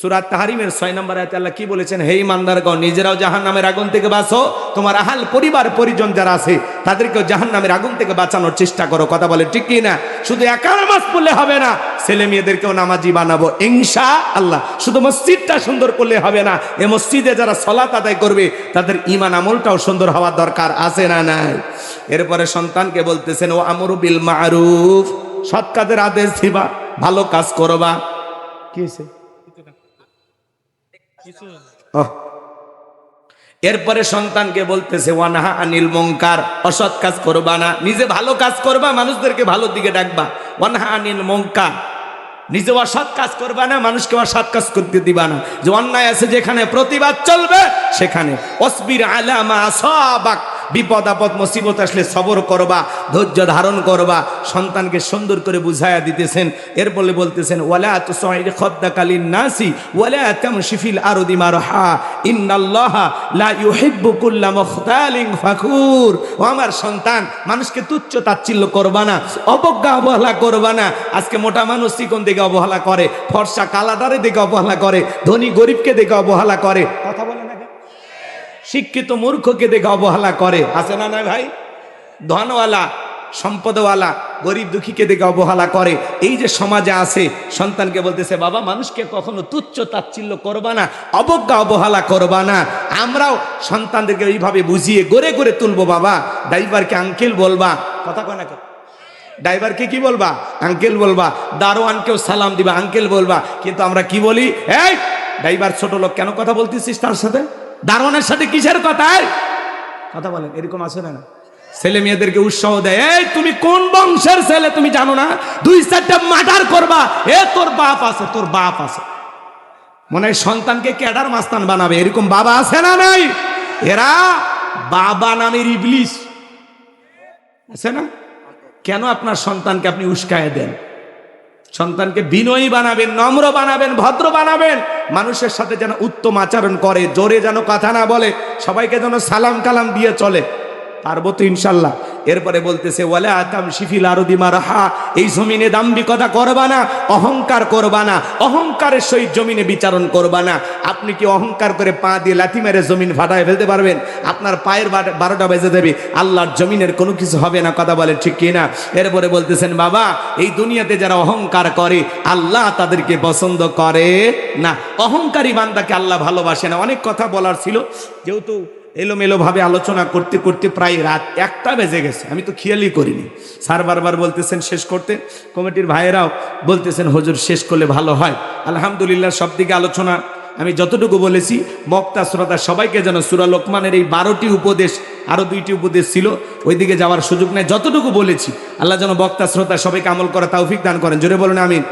সূরা তাহরিমের 6 নম্বর আয়াতে আল্লাহ কি বলেছেন? হে ইমানদারগণ, নিজেরাও জাহান্নামের আগুন থেকে বাঁচো, তোমার আহাল পরিবার পরিজন যারা আছে তাদেরকেও জাহান্নামের আগুন থেকে বাঁচানোর চেষ্টা করো। কথা বলে ঠিক কি না? শুধু একা নামাজ পড়লে হবে না, ছেলে মেয়েদেরকেও নামাজি বানাবো ইনশাআল্লাহ। শুধু মসজিদটা সুন্দর করলে হবে না, এই মসজিদে যারা সালাত আদায় করবে তাদের ঈমান আমলটাও সুন্দর হওয়া দরকার আছে না নাই? এরপরে সন্তানকে বলতেছেন, ও আমরু বিল মারুফ, সৎ কাজের আদেশ দিবা, ভালো কাজ করবা। কি হয়েছে? এরপরে সন্তানকে বলতেছে, ওয়ানাহা আনিল মুনকার, অসৎ কাজ করবা না, নিজে ভালো কাজ করবা, মানুষদেরকে ভালো দিকে ডাকবা। ওয়ানাহা আনিল মুনকার, নিজে অসৎ কাজ করবা না, মানুষকে অসৎ কাজ করতে দিবা না। যে অন্যায় আছে যেখানে প্রতিবাদ চলবে সেখানে অসবির আলা মা আসাবাক, বিপদ আপদ মুসিবত আসলে সবর করবা, ধৈর্য ধারণ করবা। সন্তানকে সুন্দর করে বুঝায়া দিতেছেন। এরপরে বলতেছেন ওয়ালা তুসাইর খাদ্দাকালিন নাসি ওয়ালা তামশি ফিল আরদি মারহা ইন্নাল্লাহা লা ইউহিব্বু কুল্লা মুখতালিন ফাখুর। ও আমার সন্তান, মানুষকে তুচ্ছ তাচ্ছিল্য করবা না, অবজ্ঞা অবহেলা করবা না। আজকে মোটা মানুষ চিকন দিকে অবহেলা করে, ফর্সা কালাদারে দিকে অবহেলা করে, ধনী গরিবকে দেখে অবহেলা করে। কথা বলে না, শিক্ষিত মূর্খকে দেখে অবহেলা করে, আছে না? না ভাই, ধনওয়ালা সম্পদওয়ালা গরিব দুঃখীকে দেখে অবহেলা করে। এই যে সমাজে আছে, সন্তানকে বলতেছে বাবা মানুষকে কখনো তুচ্ছ তাচ্ছিল্য করবা না, অবজ্ঞা অবহেলা করবা না। আমরাও সন্তানদেরকে এইভাবে বুঝিয়ে গড়ে গড়ে তুলবো। বাবা ড্রাইভারকে আঙ্কেল বলবা, কথা কয় না, ড্রাইভারকে কি বলবা? আঙ্কেল বলবা। দারোয়ানকেও সালাম দিবা, আঙ্কেল বলবা। কিন্তু আমরা কি বলি? এই ড্রাইভার ছোট লোক, কেন কথা বলতেছিস তার সাথে? দারোয়ানের সাথে কিসের কথা? কথা বলেন, এরকম আছে না? ছেলে মেয়েদেরকে উৎসাহ দেয়, এই তুমি কোন বংশের ছেলে তুমি জানো না? 2-4টা মার্ডার করবা, এ তোর বাপ আছে, তোর বাপ আছে। মনে হয় সন্তানকে ক্যাডার মাস্তান বানাবে, এরকম বাবা আছে না? নাই? এরা বাবা নামের ইবলিশ, আছে না? কেন আপনার সন্তানকে আপনি উস্কায় দেন? সন্তানকে বিনয়ী বানাবেন, নম্র বানাবেন, ভদ্র বানাবেন, মানুষের সাথে যেন উত্তম আচরণ করে, জোরে যেন কথা না বলে, সবাইকে যেন সালাম কালাম দিয়ে চলে। পারবো তো ইনশাল্লাহ। এরপরে বলতেছে ওয়ালা আতাম শিফিল আরদি মারহা, এই জমিনে দাম্ভিকতা করবা না, অহংকার করবা না, অহংকারের সহিত জমিনে বিচারণ করবা না। আপনি কি অহংকার করে পা দিয়ে লাথি মেরে জমিন ফাটায় ফেলতে পারবেন? আপনার পায়ের 12টা বেজে দেবে, আল্লাহর জমিনের কোনো কিছু হবে না। কথা বলে ঠিক কিনা? এরপরে বলতেছেন বাবা এই দুনিয়াতে যারা অহংকার করে আল্লাহ তাদেরকে পছন্দ করে না। অহংকারী বান্দাকে আল্লাহ ভালোবাসে না। অনেক কথা বলার ছিল, যেহেতু এলোমেলো ভাবে আলোচনা করতে করতে প্রায় রাত 1টা বেজে গেছে, আমি তো খেয়ালই করিনি। স্যার বারবার বলতেছেন শেষ করতে, কমিটির ভাইয়েরাও বলতেছেন হুজুর শেষ করলে ভালো হয়। আলহামদুলিল্লাহ সব দিকে আলোচনা আমি যতটুকু বলেছি, বক্তা শ্রোতা সবাইকে যেন সূরা লোকমানের এই 12টি উপদেশ, আরো 2টি উপদেশ ছিল ওইদিকে যাওয়ার সুযোগ নেই, যতটুকু বলেছি আল্লাহ যেন বক্তা শ্রোতা সবাইকে আমল করা তৌফিক দান করেন। জোরে বলুন আমিন।